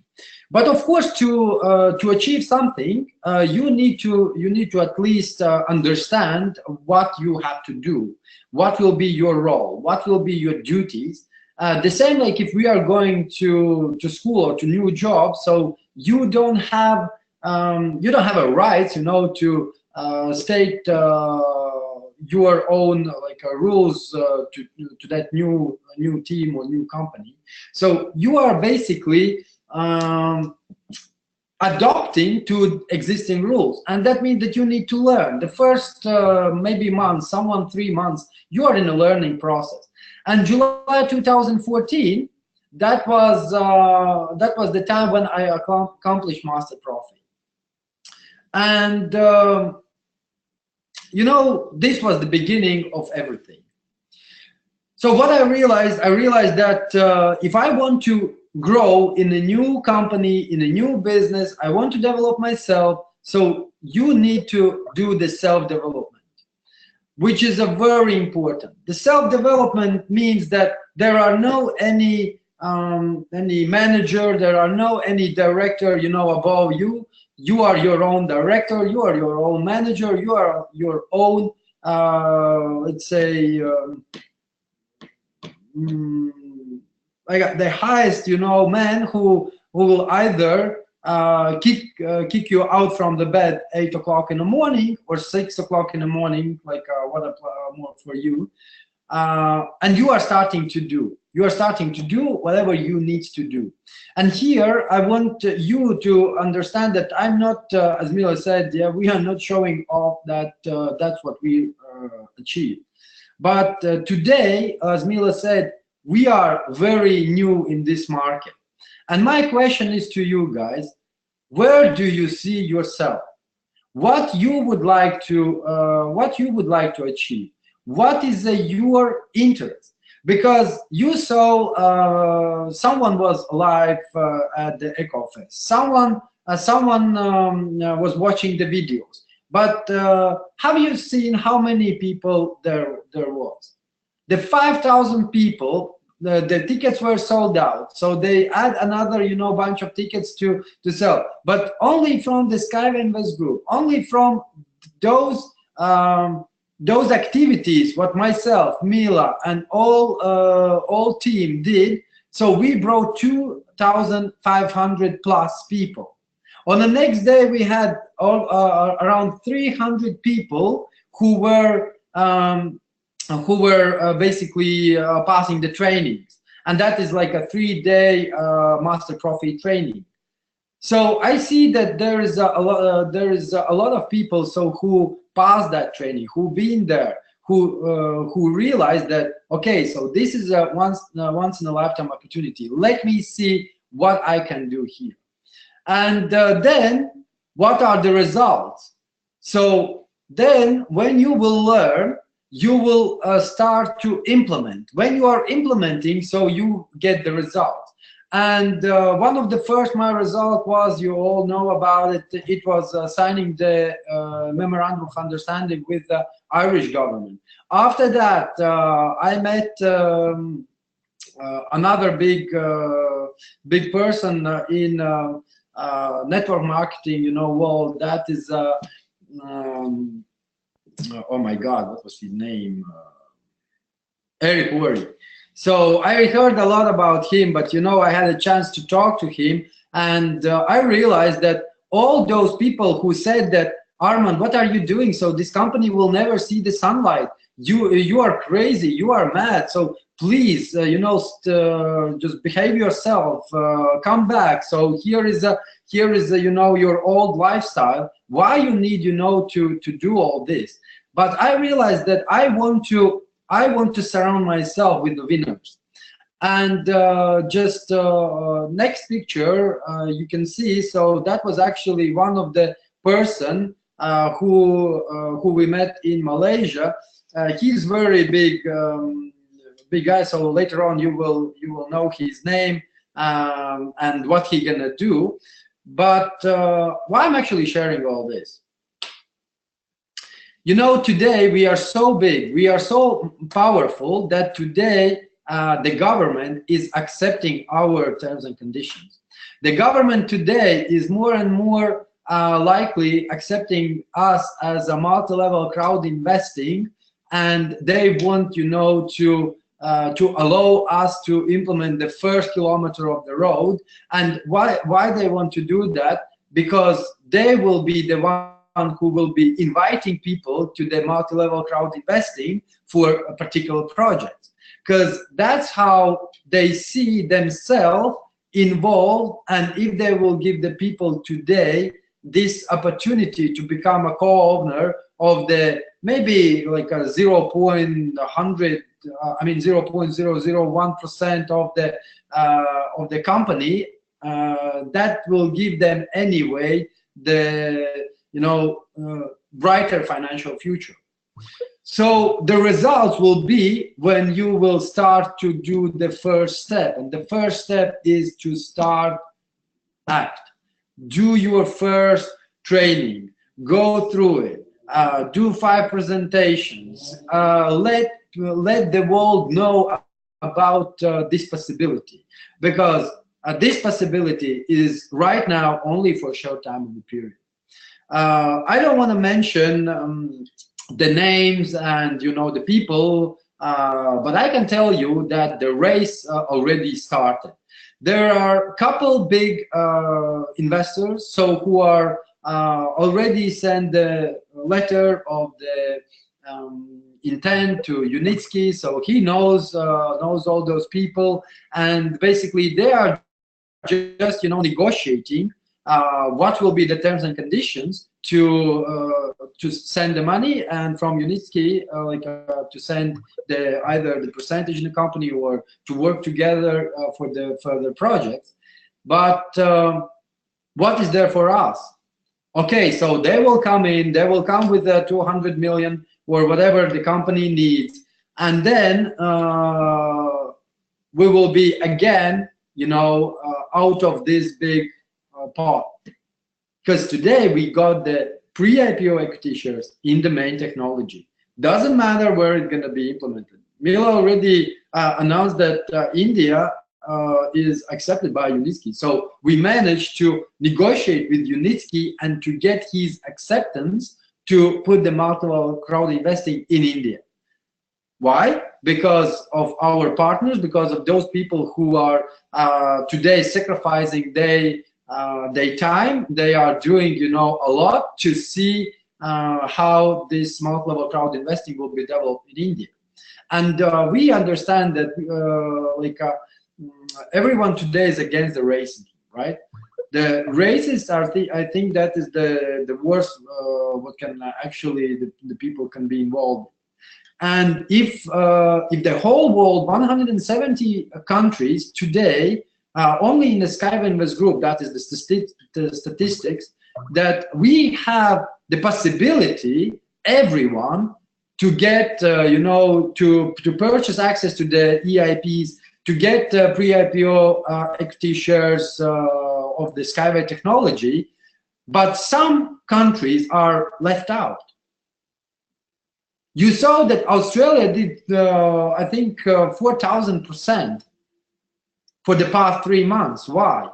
But of course, to achieve something, you need to at least understand what you have to do, what will be your role, what will be your duties. The same like if we are going to school or to new job, so you don't have a right, you know, to state your own like rules to that new team or new company. So you are basically adopting to existing rules, and that means that you need to learn. The first maybe month, someone 3 months, you are in a learning process. And July 2014, that was the time when I accomplished Master Profi. And you know, this was the beginning of everything. So what I realized that if I want to grow in a new company, in a new business, I want to develop myself, so you need to do the self-development, which is a very important. The self-development means that there are no any manager, there are no any director, you know, above you. You are your own director, you are your own manager, you are your own, let's say, like the highest, you know, man who will either kick you out from the bed 8 o'clock in the morning or 6 o'clock in the morning, like what more for you, and you are starting to do whatever you need to do. And here I want you to understand that I'm not, as Mila said, yeah, we are not showing off that that's what we achieve. But today, as Mila said, we are very new in this market. And my question is to you guys, where do you see yourself? What you would like to achieve? What is your interest? Because you saw someone was live at the EcoFest. Someone was watching the videos. But have you seen how many people there was? The 5,000 people, the tickets were sold out. So they add another, you know, bunch of tickets to sell. But only from the Skyvest group, only from those activities, what myself, Mila, and all team did. So we brought 2,500 plus people. On the next day, we had around 300 people who were basically passing the trainings, and that is like a 3-day Master Profi training. So I see that there is a lot of people who passed that training, who been there, who realized that, okay, so this is a once in a lifetime opportunity. Let me see what I can do here. And then what are the results? So then when you will learn, you will start to implement. When you are implementing, so you get the results. And one of the first my result was, you all know about it, it was signing the memorandum of understanding with the Irish government. After that, I met another big person in network marketing, you know, world. That is oh my God, what was his name? Eric Worre. So I heard a lot about him, but you know, I had a chance to talk to him, and I realized that all those people who said that, Armand, what are you doing? So this company will never see the sunlight. You are crazy. You are mad. So please, you know, just behave yourself. Come back. So here is you know, your old lifestyle. Why you need, you know, to do all this? But I realized that I want to surround myself with the winners. And just next picture, you can see. So that was actually one of the person who we met in Malaysia. He's very big big guy. So later on, you will know his name and what he gonna do. But why I'm actually sharing all this? You know, today we are so big, we are so powerful that today the government is accepting our terms and conditions. The government today is more and more likely accepting us as a multi-level crowd investing, and they want, you know, to allow us to implement the first kilometer of the road. And why they want to do that? Because they will be the one who will be inviting people to the multi-level crowd investing for a particular project, because that's how they see themselves involved. And if they will give the people today this opportunity to become a co-owner of the maybe like a 0.001% of the company, that will give them anyway the brighter financial future. So the results will be when you will start to do the first step, and the first step is to start act. Do your first training, go through it, do 5 presentations, let the world know about this possibility, because this possibility is right now only for a short time of the period. I don't want to mention the names and the people, but I can tell you that the race already started. There are a couple big investors who are already sent the letter of the intent to Unitsky, so he knows all those people, and basically they are just negotiating what will be the terms and conditions to send the money, and from Unitsky to send either the percentage in the company or to work together for the further projects. But what is there for us? Okay, so they will come in, they will come with 200 million or whatever the company needs, and then we will be again out of this big pot. Because today we got the pre-IPO equity shares in the main technology. Doesn't matter where it's going to be implemented. Mila already announced that India is accepted by Unitsky. So we managed to negotiate with Unitsky and to get his acceptance to put the multiple crowd investing in India. Why? Because of our partners, because of those people who are today sacrificing their time. They are doing a lot to see how this multi-level crowd investing will be developed in India. And we understand that everyone today is against the racing, right? The races are I think that is the worst what can actually the people can be involved. And if the whole world, 170 countries today, only in the Skywinvest group, that is the statistics, that we have the possibility, everyone, to get, to purchase access to the EIPs, to get pre-IPO equity shares of the Skyway technology, but some countries are left out. You saw that Australia did, I think, 4,000% for the past 3 months. Why?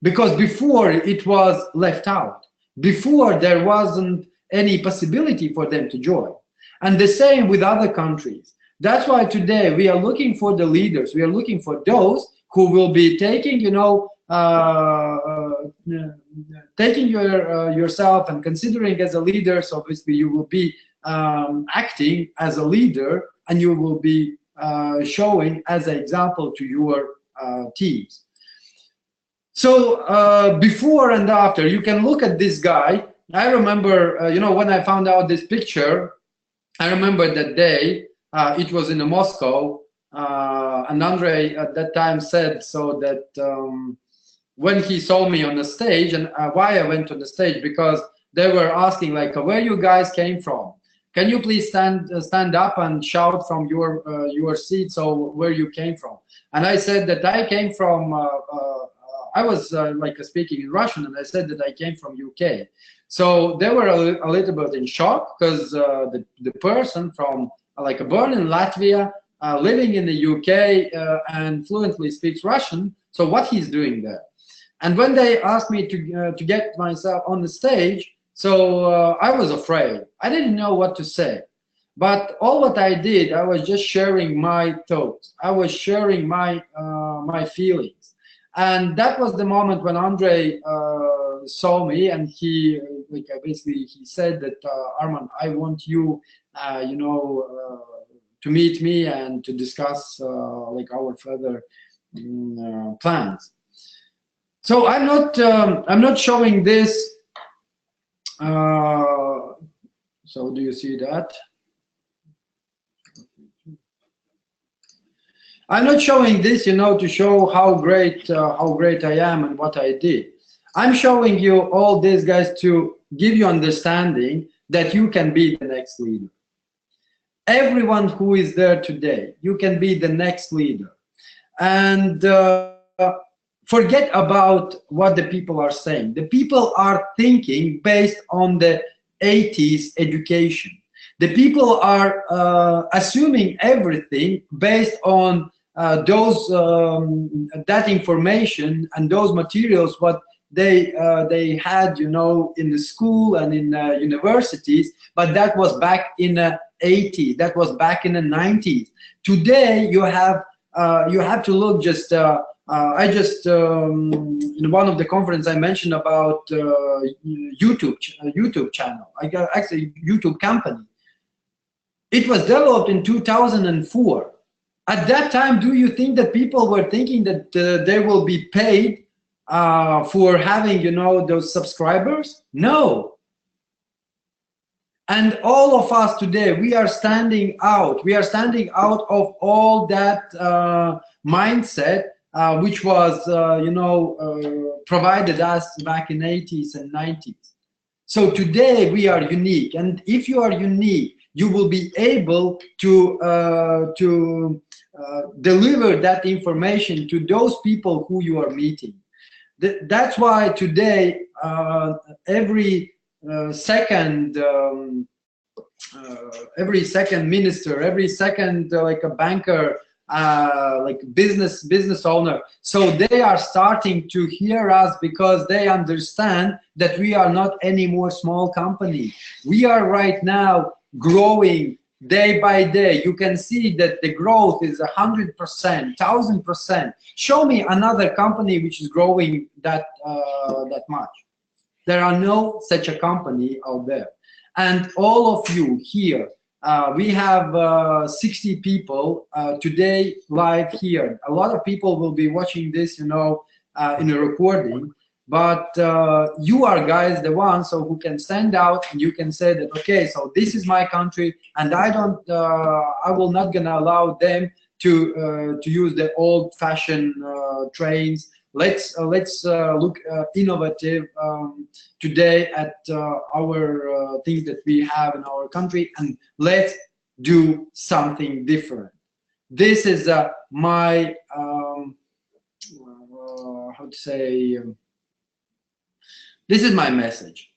Because before it was left out. Before there wasn't any possibility for them to join. And the same with other countries. That's why today we are looking for the leaders. We are looking for those who will be taking, taking yourself and considering as a leader. So obviously you will be acting as a leader, and you will be showing as an example to your teams. So before and after, you can look at this guy. I remember, when I found out this picture, I remember that day. It was in Moscow, and Andre at that time said so that when he saw me on the stage, and why I went on the stage, because they were asking where you guys came from. can you please stand up and shout from your seat, so where you came from? And I said that I came from, I was like speaking in Russian, and I said that I came from UK. So they were a little bit in shock, because the person from born in Latvia, living in the UK, and fluently speaks Russian, so what he's doing there? And when they asked me to get myself on the stage, so I was afraid. I didn't know what to say. But all what I did, I was just sharing my thoughts. I was sharing my my feelings. And that was the moment when Andre saw me, and he basically he said that, Arman, I want you, to meet me and to discuss our further plans. So I'm not showing this. So do you see that? I'm not showing this, to show how great I am and what I did. I'm showing you all this, guys, to give you understanding that you can be the next leader. Everyone who is there today, you can be the next leader. And forget about what the people are saying. The people are thinking based on the 80s education. The people are assuming everything based on that information and those materials what they had, in the school and in universities. But that was back in the 80s. That was back in the 90s. Today you have to look just. I just in one of the conferences I mentioned about YouTube channel. I got actually YouTube company. It was developed in 2004. At that time, do you think that people were thinking that they will be paid for having those subscribers? No. And all of us today, we are standing out. We are standing out of all that mindset. Which was, provided us back in 80s and 90s. So today we are unique, and if you are unique, you will be able to deliver that information to those people who you are meeting. That's why today every second minister, every second a banker, business owner, so they are starting to hear us, because they understand that we are not anymore small company. We are right now growing day by day. You can see that the growth is 100%, 1000%. Show me another company which is growing that much. There are no such a company out there. And all of you here, we have 60 people today live here. A lot of people will be watching this, in a recording. But you are, guys, the ones who can stand out, and you can say that, okay, so this is my country, and I will not gonna allow them to use the old-fashioned trains. Let's look innovative today at our things that we have in our country, and let's do something different. This is my how to say. This is my message.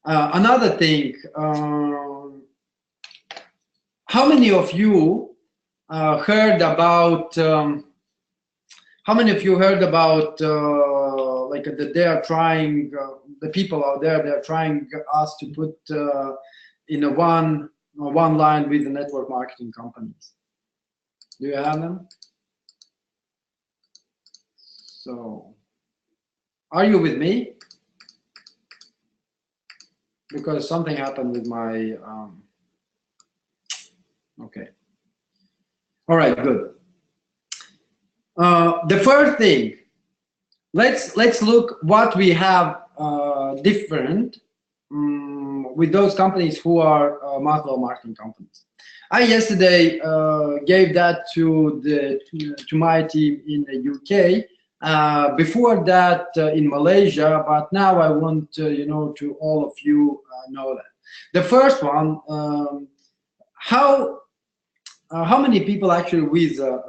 Another thing. How many of you heard about? How many of you heard about that they are trying, the people out there, they are trying us to put in a one line with the network marketing companies? Do you have them? So, are you with me? Because something happened with my, okay. All right, good. The first thing, let's look what we have different with those companies who are macro marketing companies. I yesterday gave that to my team in the UK. Before that in Malaysia, but now I want to all of you know that. The first one, how many people actually with the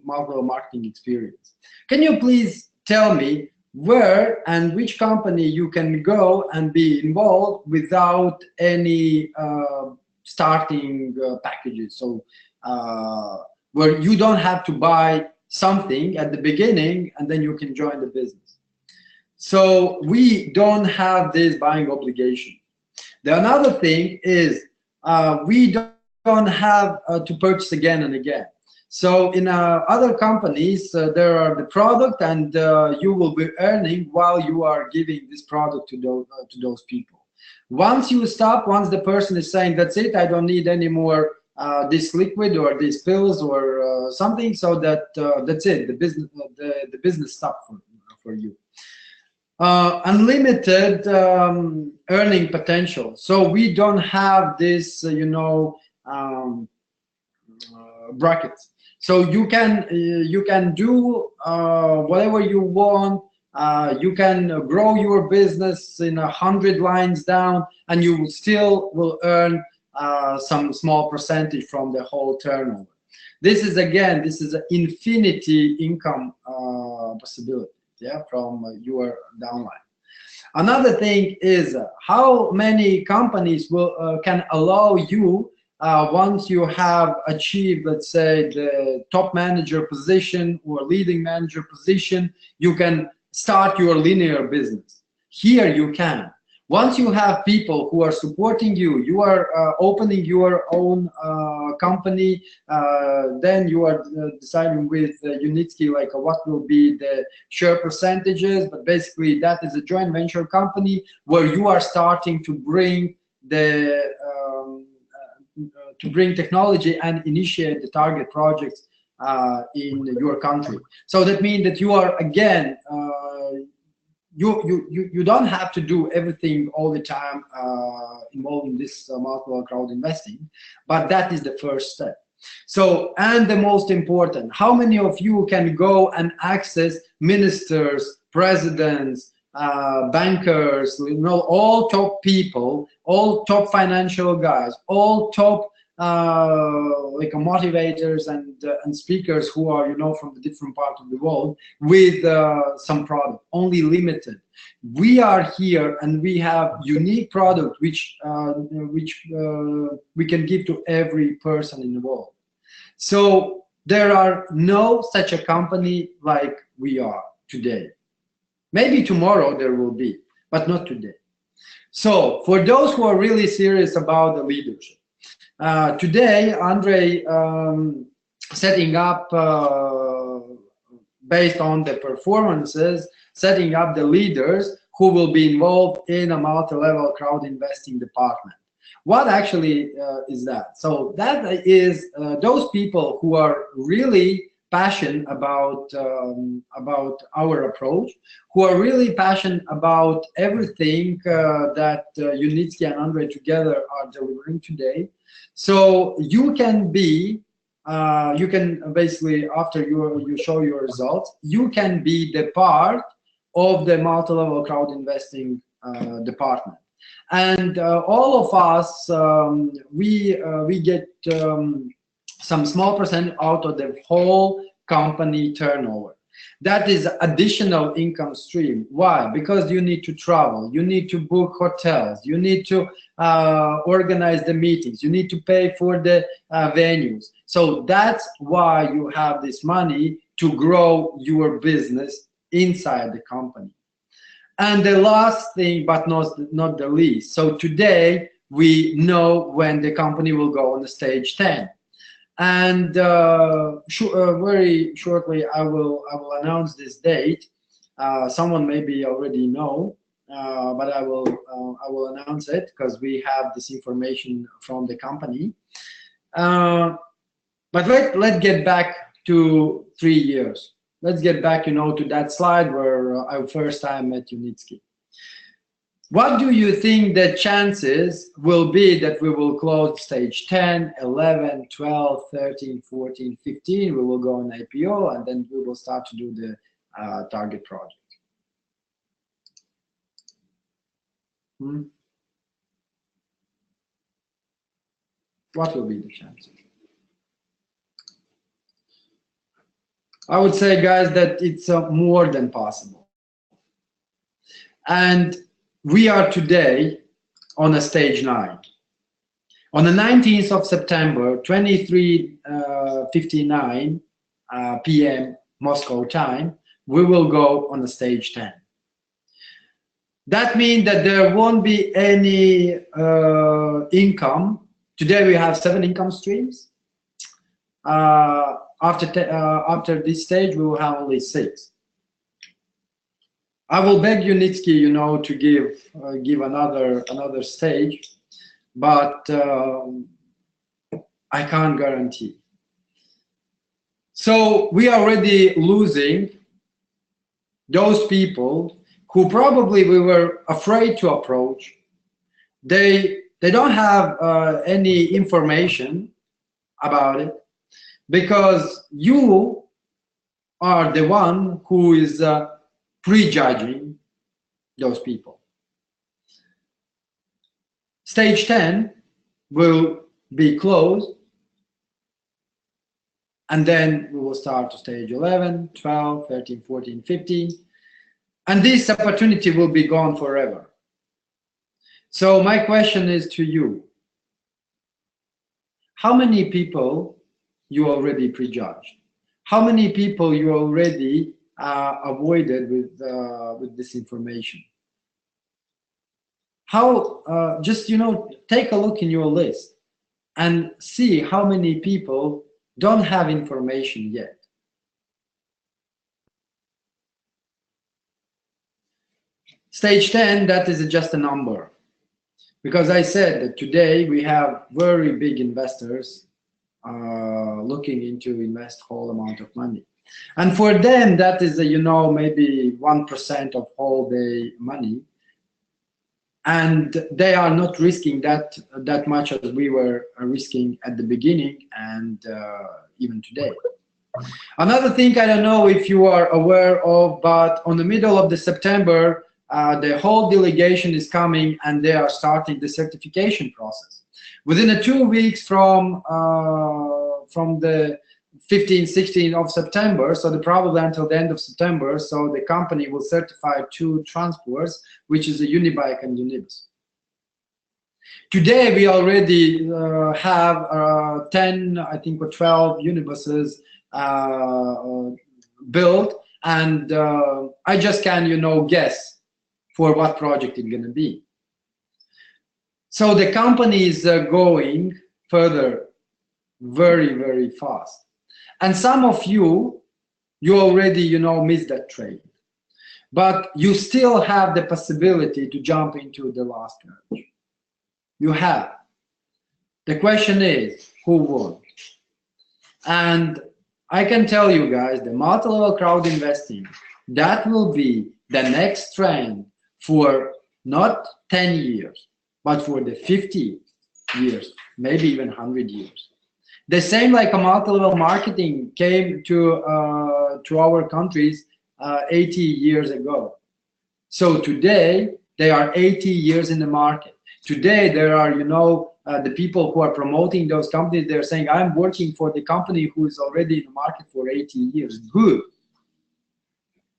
multiple marketing experience? Can you please tell me where and which company you can go and be involved without any starting packages? So where you don't have to buy something at the beginning and then you can join the business. So we don't have this buying obligation. The another thing is we don't have to purchase again and again. So in other companies, there are the product, and you will be earning while you are giving this product to those people. Once you stop, once the person is saying, that's it, I don't need any more this liquid or these pills or something, so that that's it, the business stops for you. Unlimited earning potential. So we don't have this, brackets. So you can do whatever you want. You can grow your business in 100 lines down, and you still will earn some small percentage from the whole turnover. This is an infinity income possibility. Yeah, from your downline. Another thing is how many companies will can allow you once you have achieved, let's say, the top manager position or leading manager position, you can start your linear business. Here you can. Once you have people who are supporting you, you are opening your own company, then you are deciding with Unitsky like what will be the share percentages, but basically that is a joint venture company where you are starting to bring the technology and initiate the target projects in your country. So that means that you are again you don't have to do everything all the time involved in this multiple crowd investing, but that is the first step. So, and the most important, how many of you can go and access ministers, presidents, bankers, all top people, all top financial guys, all top like motivators and speakers who are from the different parts of the world with some product, only limited. We are here and we have unique product which we can give to every person in the world. So there are no such a company like we are today. Maybe tomorrow there will be, but not today. So for those who are really serious about the leadership, today, Andre setting up, based on the performances, setting up the leaders who will be involved in a multi-level crowd investing department. What actually is that? So that is those people who are really passionate about our approach, who are really passionate about everything that Unitsky and Andre together are delivering today. So you can be, you can basically, after you show your results, you can be the part of the multi-level crowd investing department. And all of us, we get some small percent out of the whole company turnover. That is additional income stream. Why? Because you need to travel, you need to book hotels, you need to organize the meetings, you need to pay for the venues. So that's why you have this money to grow your business inside the company. And the last thing, but not the least, so today we know when the company will go on the stage 10. And very shortly I will announce this date. Someone maybe already know, but I will announce it because we have this information from the company. But let's get back to 3 years. Let's get back, to that slide where I first time met Unitsky. What do you think the chances will be that we will close stage 10, 11, 12, 13, 14, 15? We will go on IPO, and then we will start to do the target project. What will be the chances? I would say, guys, that it's more than possible. And we are today on a stage 9. On the 19th of September, 23:59 p.m. Moscow time, we will go on the stage 10. That means that there won't be any income. Today we have 7 income streams. After this stage, we will have only 6. I will beg you, Nitsky, you know, to give another stage, but I can't guarantee. So we are already losing those people who probably we were afraid to approach. They don't have any information about it, because you are the one who is prejudging those people. Stage 10 will be closed, and then we will start to stage 11, 12, 13, 14, 15, and this opportunity will be gone forever. So my question is to you: how many people you already prejudged? How many people you already avoided with this information? How just, you know, take a look in your list and see how many people don't have information yet. Stage 10, that is just a number, because I said that today we have very big investors looking into invest whole amount of money, and for them that is you know, maybe 1% of all the money, and they are not risking that much as we were risking at the beginning, and even today. Another thing, I don't know if you are aware of, but on the middle of the September, the whole delegation is coming and they are starting the certification process. Within 2 weeks from the 15th, 16th of September, so probably until the end of September, so the company will certify 2 transports, which is a Unibike and Unibus. Today we already have 10, I think, or 12 Unibuses built, and I just can, you know, guess for what project it's going to be. So the company is going further very, very fast. And some of you already, you know, missed that train. But you still have the possibility to jump into the last merge. You have. The question is, who won? And I can tell you guys, the multi-level crowd investing, that will be the next trend for not 10 years, but for the 50 years, maybe even 100 years. The same like a multi-level marketing came to our countries 80 years ago. So today, they are 80 years in the market. Today, there are, you know, the people who are promoting those companies, they're saying, I'm working for the company who is already in the market for 80 years. Good.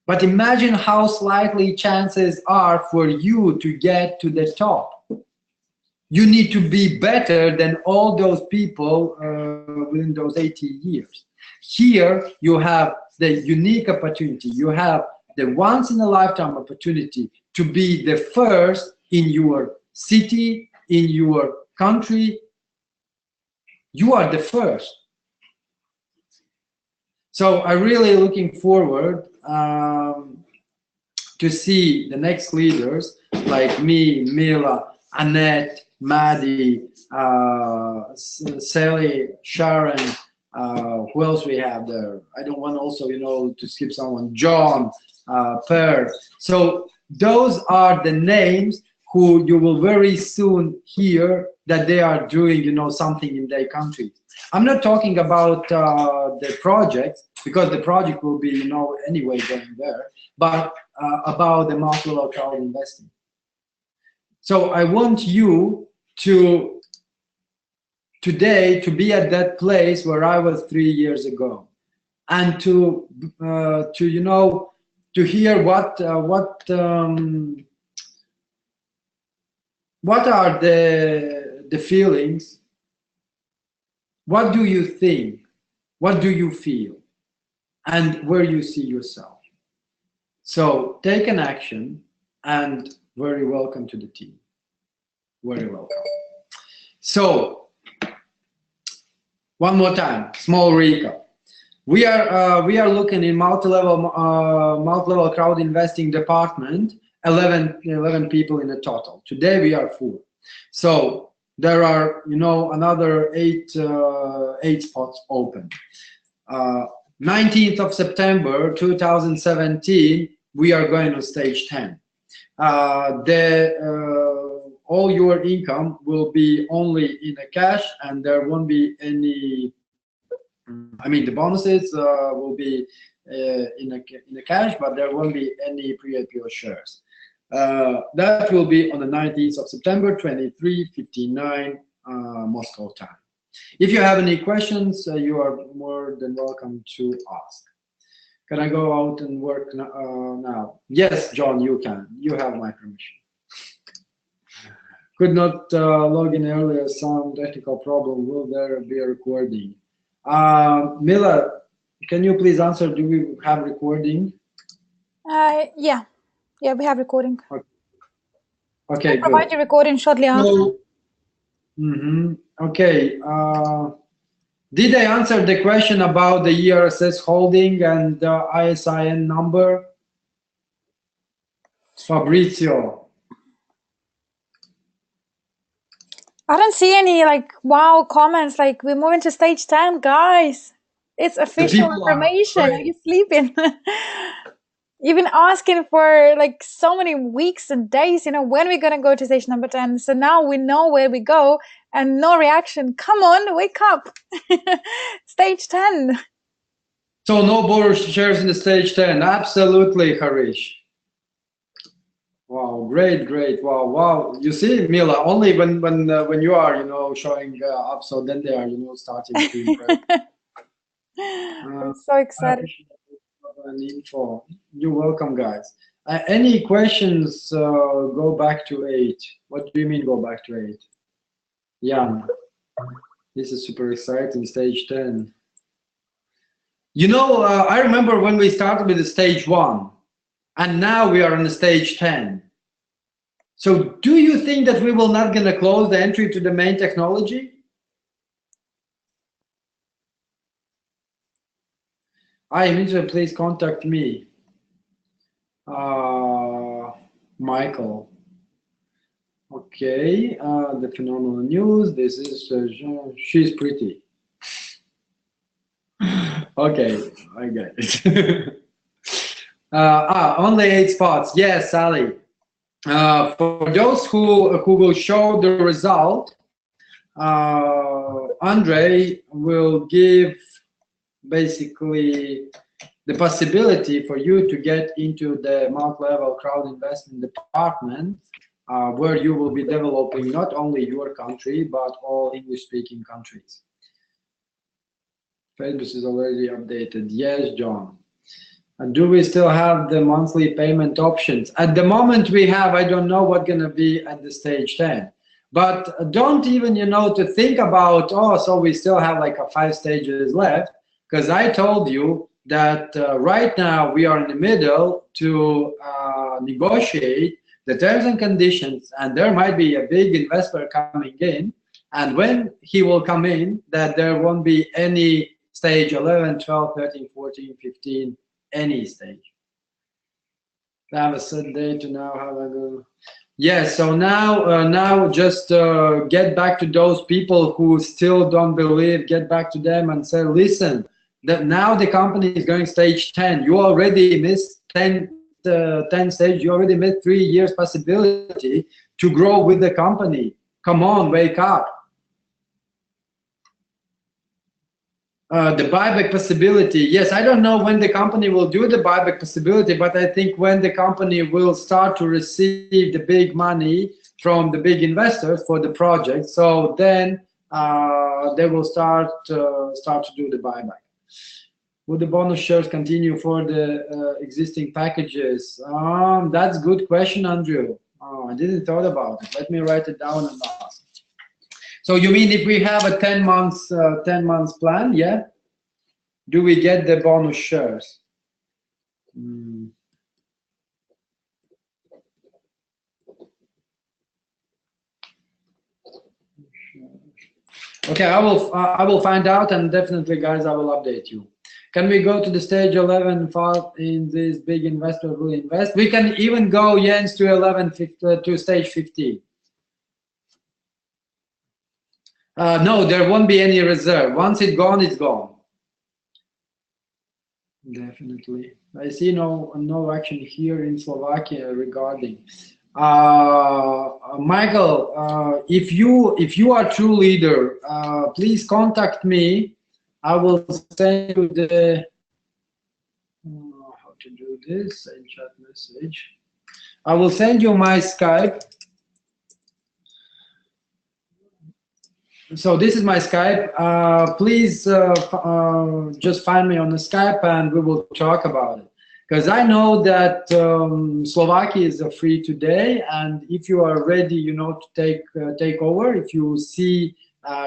But imagine how slightly chances are for you to get to the top. You need to be better than all those people within those 80 years. Here, you have the unique opportunity. You have the once-in-a-lifetime opportunity to be the first in your city, in your country. You are the first. So I'm really looking forward to see the next leaders like me, Mila, Annette, Maddie, Sally, Sharon, who else we have there? I don't want also, you know, to skip someone, John, Per. So those are the names who you will very soon hear that they are doing, you know, something in their country. I'm not talking about the project, because the project will be, you know, anyway going there, but about the multi-level crowd investing. So I want you to today to be at that place where I was 3 years ago, and to you know, to hear what are the feelings, what do you think, what do you feel, and where you see yourself. So take an action, and very welcome to the team. Very welcome. So one more time, small recap. We are looking in multi-level crowd investing department, 11 people in a total. Today we are 4. So there are, you know, another 8 spots open. 19th of September 2017, we are going to stage 10. All your income will be only in a cash, and there won't be any, I mean, the bonuses will be in a cash, but there won't be any pre-IPO shares. That will be on the 19th of September, 23:59 Moscow time. If you have any questions, you are more than welcome to ask. Can I go out and work now? Yes, John, you can. You have my permission. Could not log in earlier, some technical problem. Will there be a recording? Mila, can you please answer, do we have recording? Yeah, we have recording. Okay, I'll provide you recording shortly after. Okay. Did I answer the question about the ERSS holding and the ISIN number? Fabrizio. I don't see any like wow comments like we're moving to stage 10, guys. It's official information. Are you sleeping? You've been asking for like so many weeks and days, you know, when we're gonna go to stage number 10. So now we know where we go, and no reaction. Come on, wake up. Stage 10. So no bonus shares in the stage 10. Absolutely, Harish. Wow, great. Wow. You see, Mila, only when you are, you know, showing up, so then they are, you know, starting to impress. I'm so excited. Info. You're welcome, guys. Any questions? Go back to 8. What do you mean go back to 8? Yeah, this is super exciting. Stage 10. You know, I remember when we started with the stage 1, and now we are on the stage 10. So do you think that we will not gonna close the entry to the main technology? Immediately, please contact me. Michael. Okay, the phenomenal news. This is she's pretty. Okay, I get it. Only 8 spots. Yes, Sally. For those who will show the result, Andre will give basically the possibility for you to get into the multi-level crowd investment department, where you will be developing not only your country but all English-speaking countries. Facebook is already updated. Yes, John. And do we still have the monthly payment options? At the moment we have, I don't know what's going to be at the stage 10. But don't even, you know, to think about, oh, so we still have like 5 stages left, because I told you that right now we are in the middle to negotiate the terms and conditions, and there might be a big investor coming in, and when he will come in, that there won't be any stage 11, 12, 13, 14, 15, any stage. I have a set date to now how I go. Yes, so now just get back to those people who still don't believe, get back to them and say, listen, that now the company is going stage 10. You already missed 10 stage. You already missed 3 years possibility to grow with the company. Come on, wake up. The buyback possibility. Yes, I don't know when the company will do the buyback possibility, but I think when the company will start to receive the big money from the big investors for the project, so then they will start to do the buyback. Would the bonus shares continue for the existing packages? That's a good question, Andrew. I didn't thought about it. Let me write it down and ask. So you mean if we have a 10 months plan, yeah? Do we get the bonus shares? Okay, I will find out, and definitely, guys, I will update you. Can we go to the stage 11 in this big investor will invest? We can even go, Jens, to stage 15. No, there won't be any reserve. Once it's gone, it's gone. Definitely. I see no action here in Slovakia regarding. Michael, if you are true leader, please contact me. I will send you the how to do this, send chat message. I will send you my Skype. So this is my Skype. Please just find me on the Skype and we will talk about it. Because I know that Slovakia is free today, and if you are ready, to take over, if you see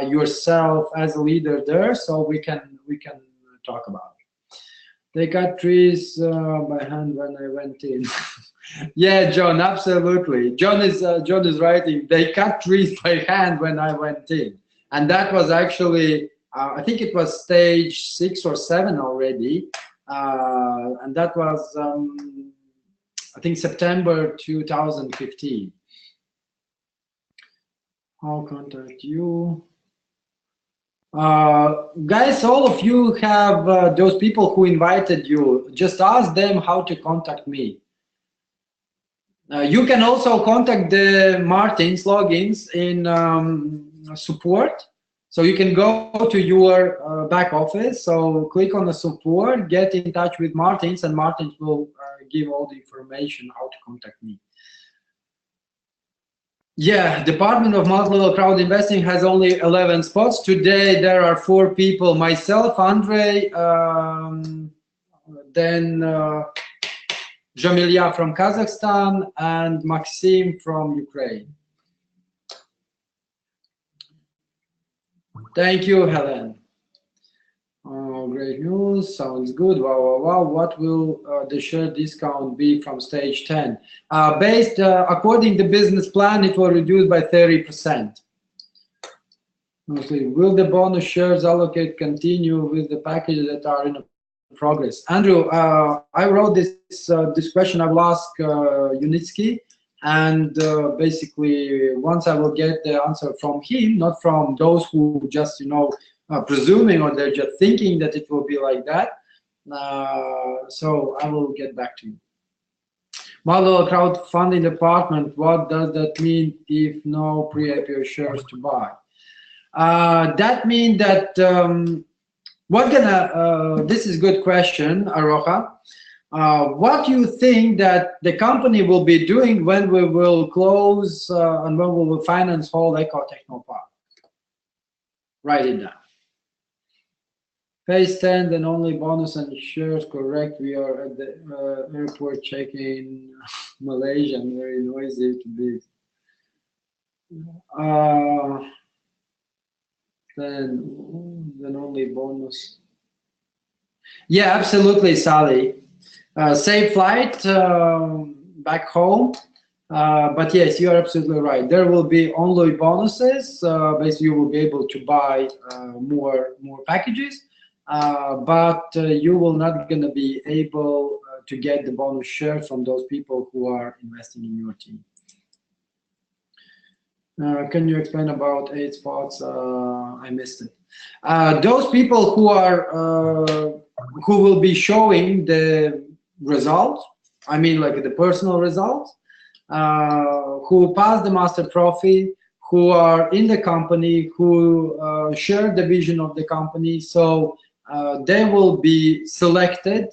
yourself as a leader there, so we can talk about it. They cut trees by hand when I went in. Yeah, John, absolutely. John is writing. They cut trees by hand when I went in, and that was actually I think it was stage 6 or 7 already. And that was, I think, September 2015. I'll contact you. Guys, all of you have those people who invited you. Just ask them how to contact me. You can also contact the Martin's logins in support. So you can go to your back office, so click on the support, get in touch with Martins, and Martins will give all the information how to contact me. Yeah, Department of Multi-Level Crowd Investing has only 11 spots. Today there are 4 people, myself, Andrei, then Jamilia from Kazakhstan, and Maxim from Ukraine. Thank you, Helen. Oh, great news. Sounds good. Wow, wow, wow. What will the share discount be from stage 10? According to business plan, it will reduce by 30%. Mostly, will the bonus shares allocate continue with the packages that are in progress? Andrew, I wrote this question. I will ask Unitsky. And basically, once I will get the answer from him, not from those who just, presuming or they're just thinking that it will be like that. So I will get back to you. Model crowdfunding department, what does that mean if no pre-IPO shares to buy? That means that, this is a good question, Aroha. What do you think that the company will be doing when we will close and when we will finance whole Eco Technopark? Write it down. Phase 10, then only bonus and shares, correct. We are at the airport checking Malaysia, very noisy to be. Then only bonus. Yeah, absolutely, Sally. Safe flight back home, but yes, you are absolutely right. There will be only bonuses. Basically, you will be able to buy more packages, but you will not going to be able to get the bonus shares from those people who are investing in your team. Can you explain about 8 spots? I missed it. Those people who will be showing the results, I mean like the personal results, who pass the master trophy, who are in the company, who share the vision of the company, so they will be selected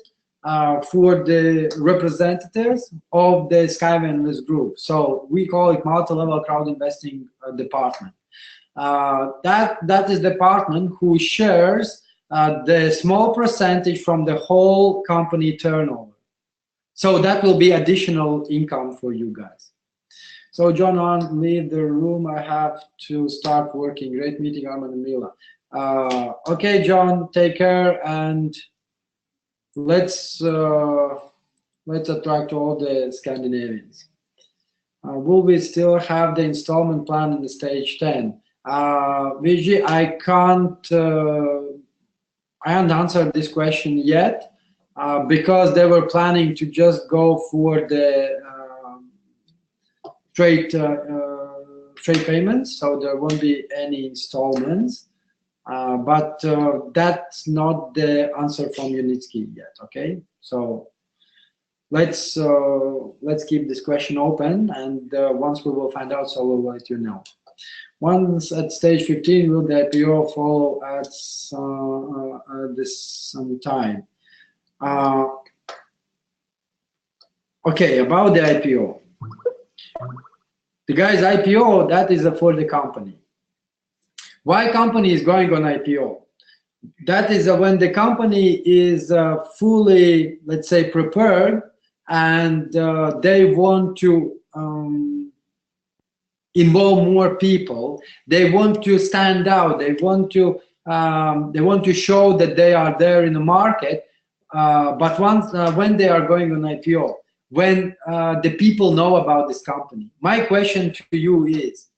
for the representatives of the Skyway Invest Group. So we call it multi-level crowd investing department. That is the department who shares the small percentage from the whole company turnover. So that will be additional income for you guys. So John, on leave the room. I have to start working. Great meeting, Arman and Mila. Okay, John, take care, and let's attract all the Scandinavians. Will we still have the installment plan in the stage 10? Vijay, I haven't answered this question yet because they were planning to just go for the straight payments, so there won't be any installments. But that's not the answer from Unitsky yet. Okay, so let's keep this question open, and once we will find out, so we'll let you know. Once at stage 15, will the IPO follow at some time? Okay, about the IPO. The guys IPO, that is for the company. Why company is going on IPO? That is when the company is fully, let's say, prepared, and they want to involve more people. They want to stand out. They want to show that they are there in the market. But once when they are going on IPO, when the people know about this company, my question to you is,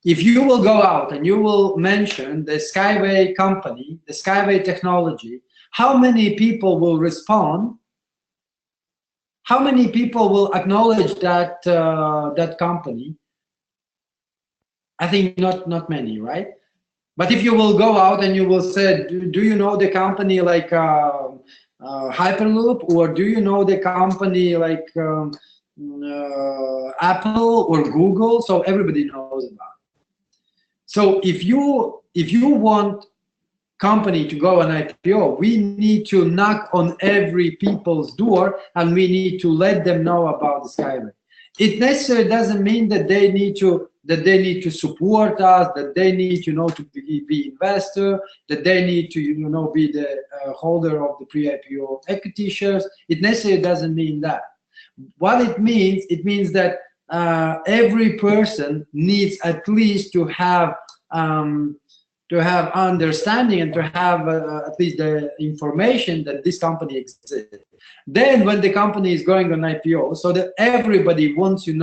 if you will go out and you will mention the Skyway company, the Skyway technology, how many people will respond? How many people will acknowledge that that company? I think not many, right? But if you will go out and you will say, do you know the company like Hyperloop, or do you know the company like Apple or Google? So everybody knows about it. So if you want company to go on IPO, we need to knock on every people's door, and we need to let them know about the Skyway. It necessarily doesn't mean that they need to support us, that they need to be investor, that they need to be the holder of the pre-IPO equity shares. It necessarily doesn't mean that. What it means that every person needs at least to have understanding and to have at least the information that this company exists. Then when the company is going on IPO, so that everybody wants to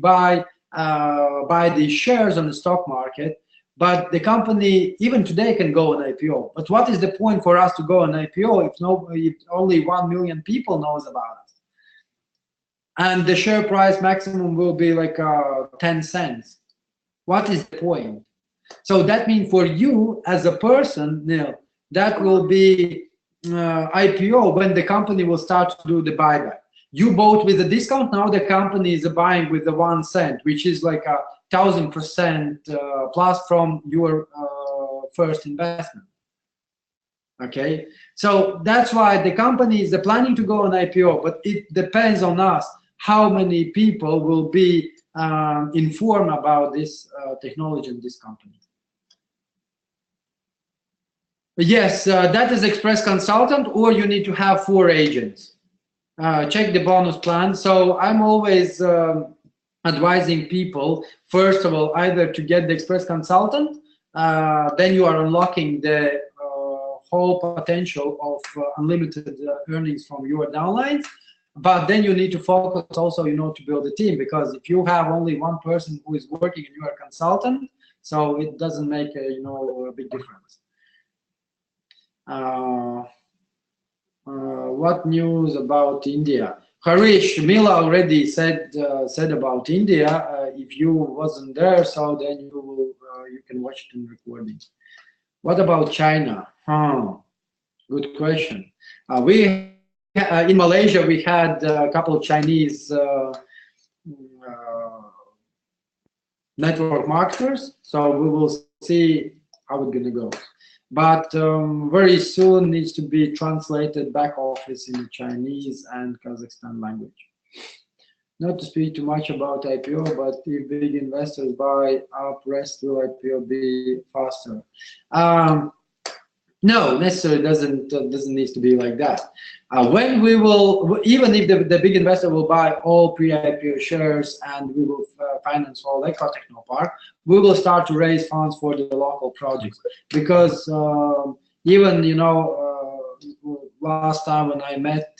buy these shares on the stock market, but the company even today can go on IPO. But what is the point for us to go on IPO if only 1 million people knows about us? And the share price maximum will be like 10 cents. What is the point? So that means for you as a person, that will be IPO when the company will start to do the buyback. You bought with a discount, now the company is buying with the 1 cent, which is like 1,000% plus from your first investment. Okay, so that's why the company is planning to go on IPO, but it depends on us how many people will be informed about this technology in this company. Yes, that is express consultant, or you need to have 4 agents. Check the bonus plan. So I'm always advising people, first of all, either to get the express consultant, then you are unlocking the whole potential of unlimited earnings from your downlines. But then you need to focus also, to build a team, because if you have only one person who is working and you are a consultant, so it doesn't make a big difference. What news about India? Harish, Mila already said about India. If you wasn't there, so then you can watch it in recording. What about China? Good question. We in Malaysia we had a couple of Chinese network marketers, so we will see how it's gonna go. But very soon needs to be translated back office in the Chinese and Kazakhstan language. not to speak too much about IPO, but if big investors buy up, rest will IPO be faster? No, necessarily doesn't need to be like that. When we will, even if the big investor will buy all pre-IPO shares and we will finance all Eco Technopark, we will start to raise funds for the local projects because even last time when I met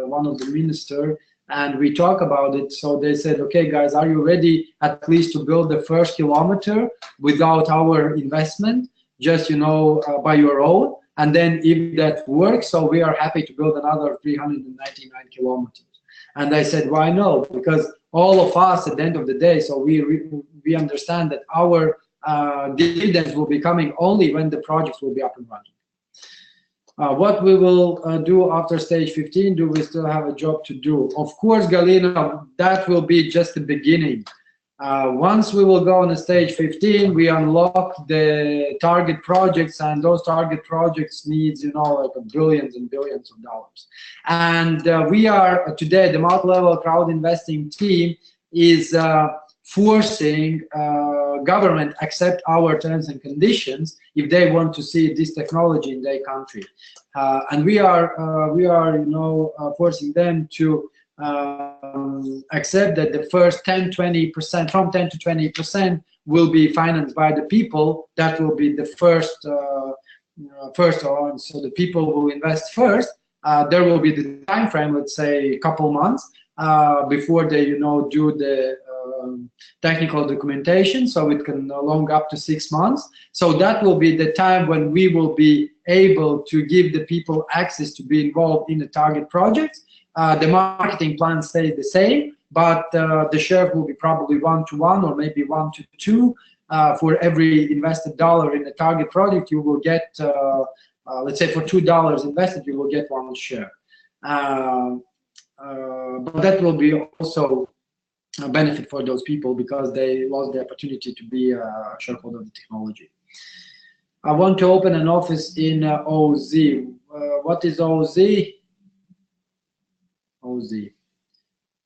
one of the minister and we talk about it, so they said, okay guys, are you ready at least to build the first kilometer without our investment, just by your own, and then if that works, so we are happy to build another 399 kilometers. And I said, why no? Because all of us at the end of the day, so we understand that our dividends will be coming only when the projects will be up and running. What we will do after stage 15, do we still have a job to do? Of course, Galina, that will be just the beginning. Once we will go on a stage 15, we unlock the target projects, and those target projects needs, like billions and billions of dollars. And we are today, the multi-level crowd investing team is forcing government accept our terms and conditions if they want to see this technology in their country, and we are forcing them to accept that the first 10-20%, from 10 to 20%, will be financed by the people. That will be the first on. So the people who invest first. There will be the time frame, let's say a couple months before they do the technical documentation, so it can long up to 6 months. So that will be the time when we will be able to give the people access to be involved in the target projects. The marketing plan stays the same, but the share will be probably 1-to-1 or maybe 1-to-2. For every invested dollar in the target project, you will get, let's say for $2 invested, you will get 1 share. But that will be also a benefit for those people because they lost the opportunity to be a shareholder of the technology. I want to open an office in OZ. What is OZ? OZ.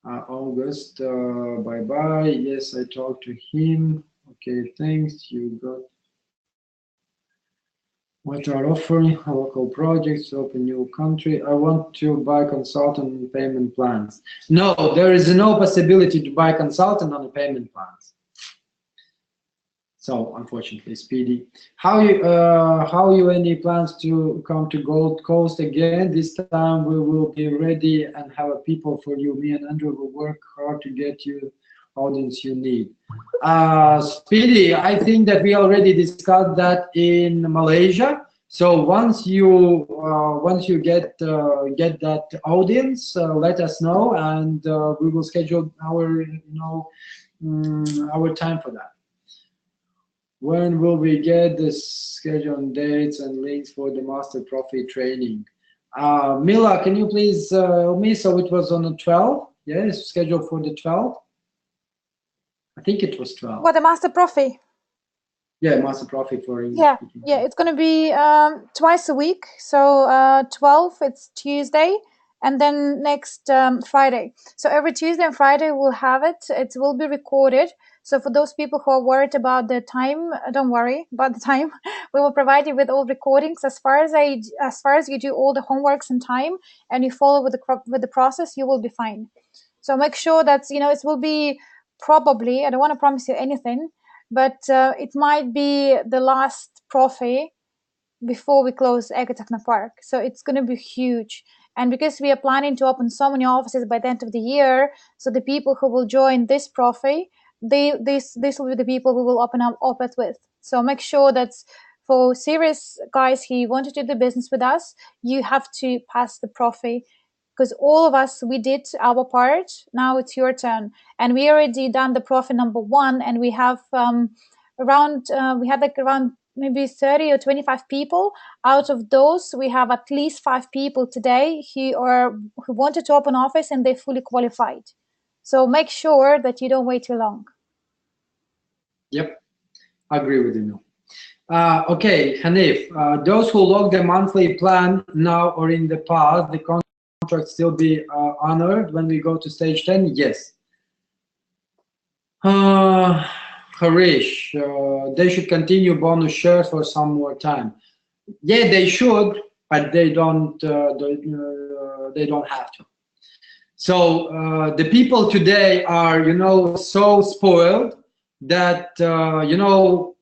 August, bye-bye. Yes, I talked to him. Okay, thanks. You got what are offering local projects, open new country. I want to buy consultant payment plans. No, there is no possibility to buy consultant on the payment plans. So unfortunately, Speedy. How you any plans to come to Gold Coast again? This time we will be ready and have a people for you. Me and Andrew will work hard to get you audience you need. Speedy, I think that we already discussed that in Malaysia. So once you get that audience, let us know, and we will schedule our our time for that. When will we get the schedule and dates and links for the master profit training? Mila, can you please help me? So it was on the 12th. Yes, scheduled for the 12th. I think it was 12. What, the master profit? Yeah, master profit for English. Yeah, it's going to be twice a week. So 12, it's Tuesday, and then next Friday. So every Tuesday and Friday we'll have it. It will be recorded. So for those people who are worried about the time, don't worry about the time. We will provide you with all recordings. As far as you do all the homeworks in time and you follow with the process, you will be fine. So make sure that it will be probably. I don't want to promise you anything, but it might be the last profit before we close Eco Technopark. So it's going to be huge. And because we are planning to open so many offices by the end of the year, so the people who will join this profit, this will be the people who will open up OPET with. So make sure that for serious guys who want to do the business with us, you have to pass the profit, because all of us, we did our part. Now it's your turn, and we already done the profit number 1, and we have around maybe 30 or 25 people. Out of those, we have at least 5 people today who wanted to open office and they fully qualified. So make sure that you don't wait too long. Yep, I agree with you. Okay, Hanif, those who log the monthly plan now or in the past, the contract still be honored when we go to stage 10? Yes, Harish, they should continue bonus shares for some more time. Yeah, they should, but they don't have to. So the people today are, you know, so spoiled that you know,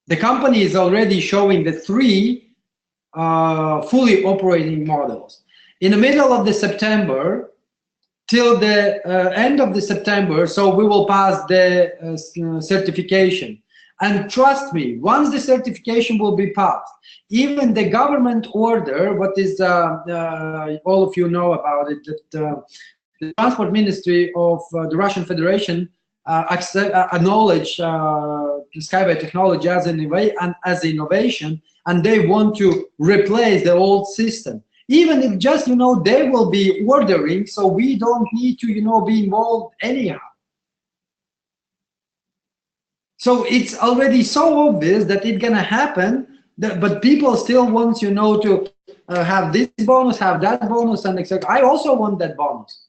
the company is already showing the 3 fully operating models. In the middle of the September, till the end of the September, so we will pass the certification. And trust me, once the certification will be passed, even the government order, what is, all of you know about it, that the Transport Ministry of the Russian Federation acknowledge Skyway technology as an innovation, and they want to replace the old system. Even if just, you know, they will be ordering, so we don't need to, you know, be involved anyhow. So it's already so obvious that it's gonna happen, but people still want, you know, to have this bonus, have that bonus, and etc. I also want that bonus,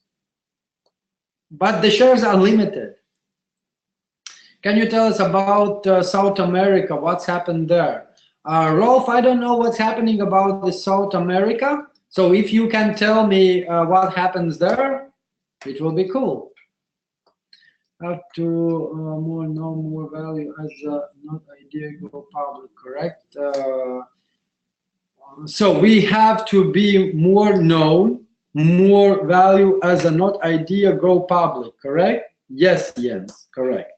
but the shares are limited. Can you tell us about South America? What's happened there? Rolf, I don't know what's happening about the South America. So if you can tell me what happens there, it will be cool. Have to no more value as not idea go public, correct? So we have to be more known, more value as a not idea go public, correct? Yes, Jens, correct.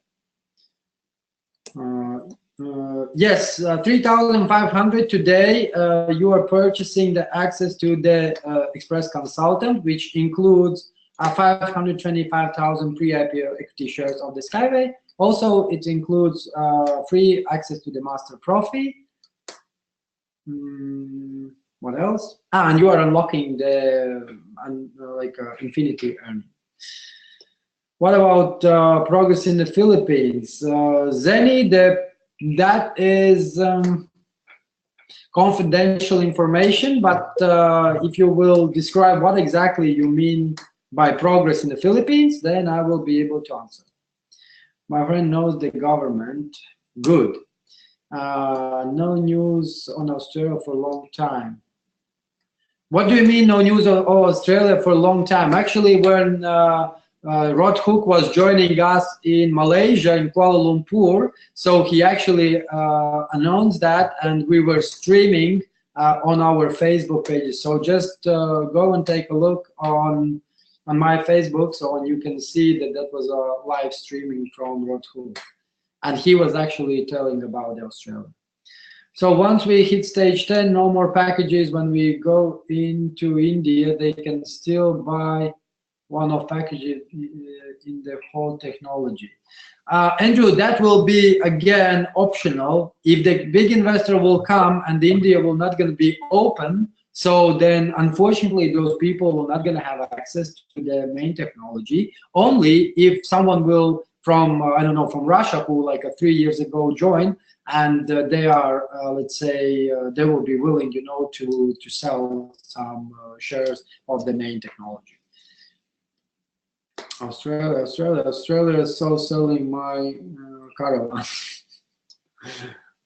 Yes, 3,500 today. You are purchasing the access to the Express Consultant, which includes 525,000 pre-IPO equity shares of the Skyway. Also, it includes free access to the Master Profi. What else? And you are unlocking the infinity earning. What about progress in the Philippines? Zeni, that is confidential information, but if you will describe what exactly you mean by progress in the Philippines, then I will be able to answer. My friend knows the government. Good. No news on Australia for a long time. What do you mean no news on Australia for a long time? Actually, when Rod Hook was joining us in Malaysia, in Kuala Lumpur, so he actually announced that, and we were streaming on our Facebook pages. So just go and take a look on my Facebook, so you can see that that was a live streaming from Rod Hook, and he was actually telling about Australia. So once we hit stage 10, no more packages. When we go into India, they can still buy one-off packages in the whole technology. Andrew, that will be again optional. If the big investor will come and India will not going to be open, so then unfortunately those people will not going to have access to the main technology. Only if someone will from I don't know, from Russia, who like 3 years ago joined, and they are let's say they will be willing, you know, to sell some shares of the main technology. Australia is so selling my caravan.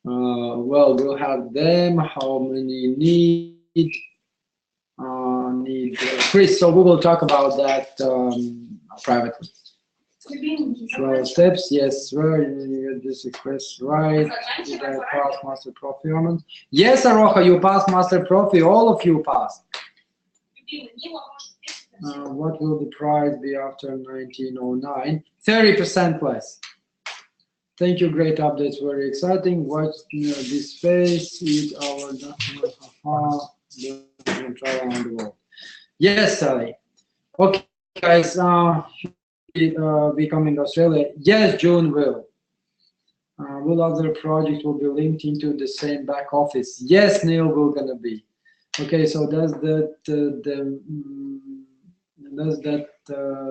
Well, we'll have them. How many need? Chris, so we will talk about that privately. 12 steps, yes, right. This request, right? Did I pass Master Profi? Yes, Aroha, you passed Master Profi. All of you passed. What will the price be after 1909? 30% less. Thank you, great updates, very exciting. Watch this space, eat our try around the world. Yes, Sally. Okay, guys, becoming Australia. Yes, June will. Will other projects will be linked into the same back office? Yes, Neil, will gonna be. Okay, so does that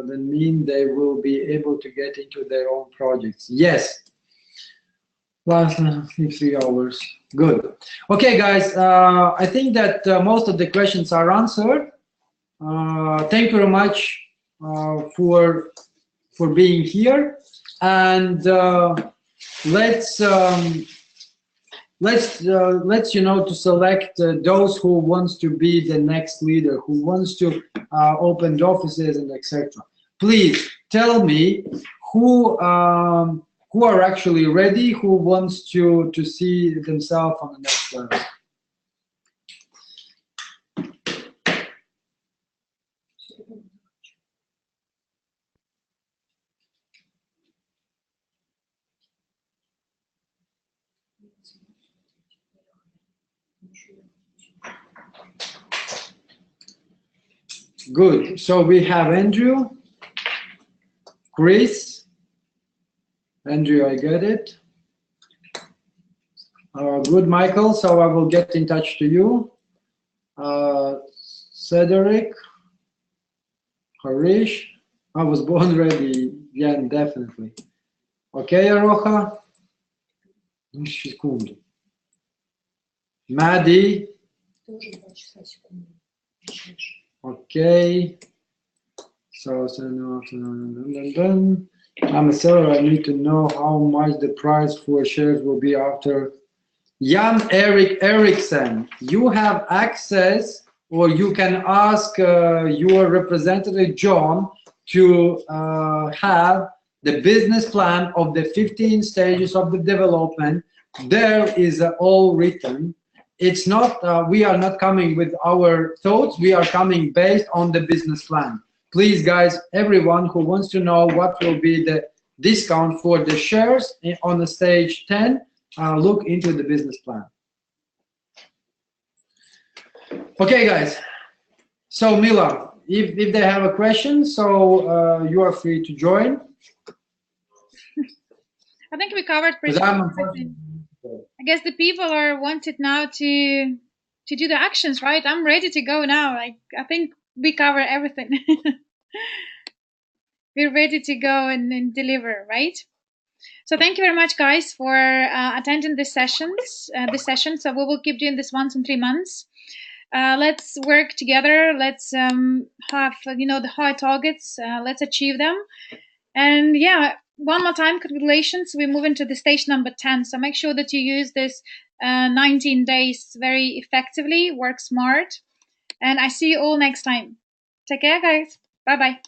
then mean they will be able to get into their own projects? Yes. Last 3 hours. Good. Okay, guys. I think that most of the questions are answered. Thank you very much for for being here, and let's you know, to select those who wants to be the next leader, who wants to open the offices and etc. Please tell me who are actually ready, who wants to see themselves on the next level. Good. So we have Andrew, Chris. Andrew, I get it. Good, Michael. So I will get in touch to you. Cedric, Harish. I was born ready. Yeah, definitely. Okay, Aroha. Секунду. Maddie. Okay. So I'm a seller. I need to know how much the price for shares will be after. Jan Erik Eriksen, you have access, or you can ask your representative John to have the business plan of the 15 stages of the development. There is all written. It's not, we are not coming with our thoughts, we are coming based on the business plan. Please guys, everyone who wants to know what will be the discount for the shares on the stage 10, look into the business plan. Okay guys, so Mila, if they have a question, so you are free to join. I think we covered pretty much everything. I guess the people are wanted now to do the actions, right? I'm ready to go now. I think we cover everything. We're ready to go and deliver, right? So thank you very much, guys, for attending this session. So we will keep doing this once in 3 months. Let's work together. Let's have, you know, the high targets. Let's achieve them. And yeah, one more time, congratulations. We move into the stage number 10. So make sure that you use this 19 days very effectively. Work smart. And I see you all next time. Take care, guys. Bye-bye.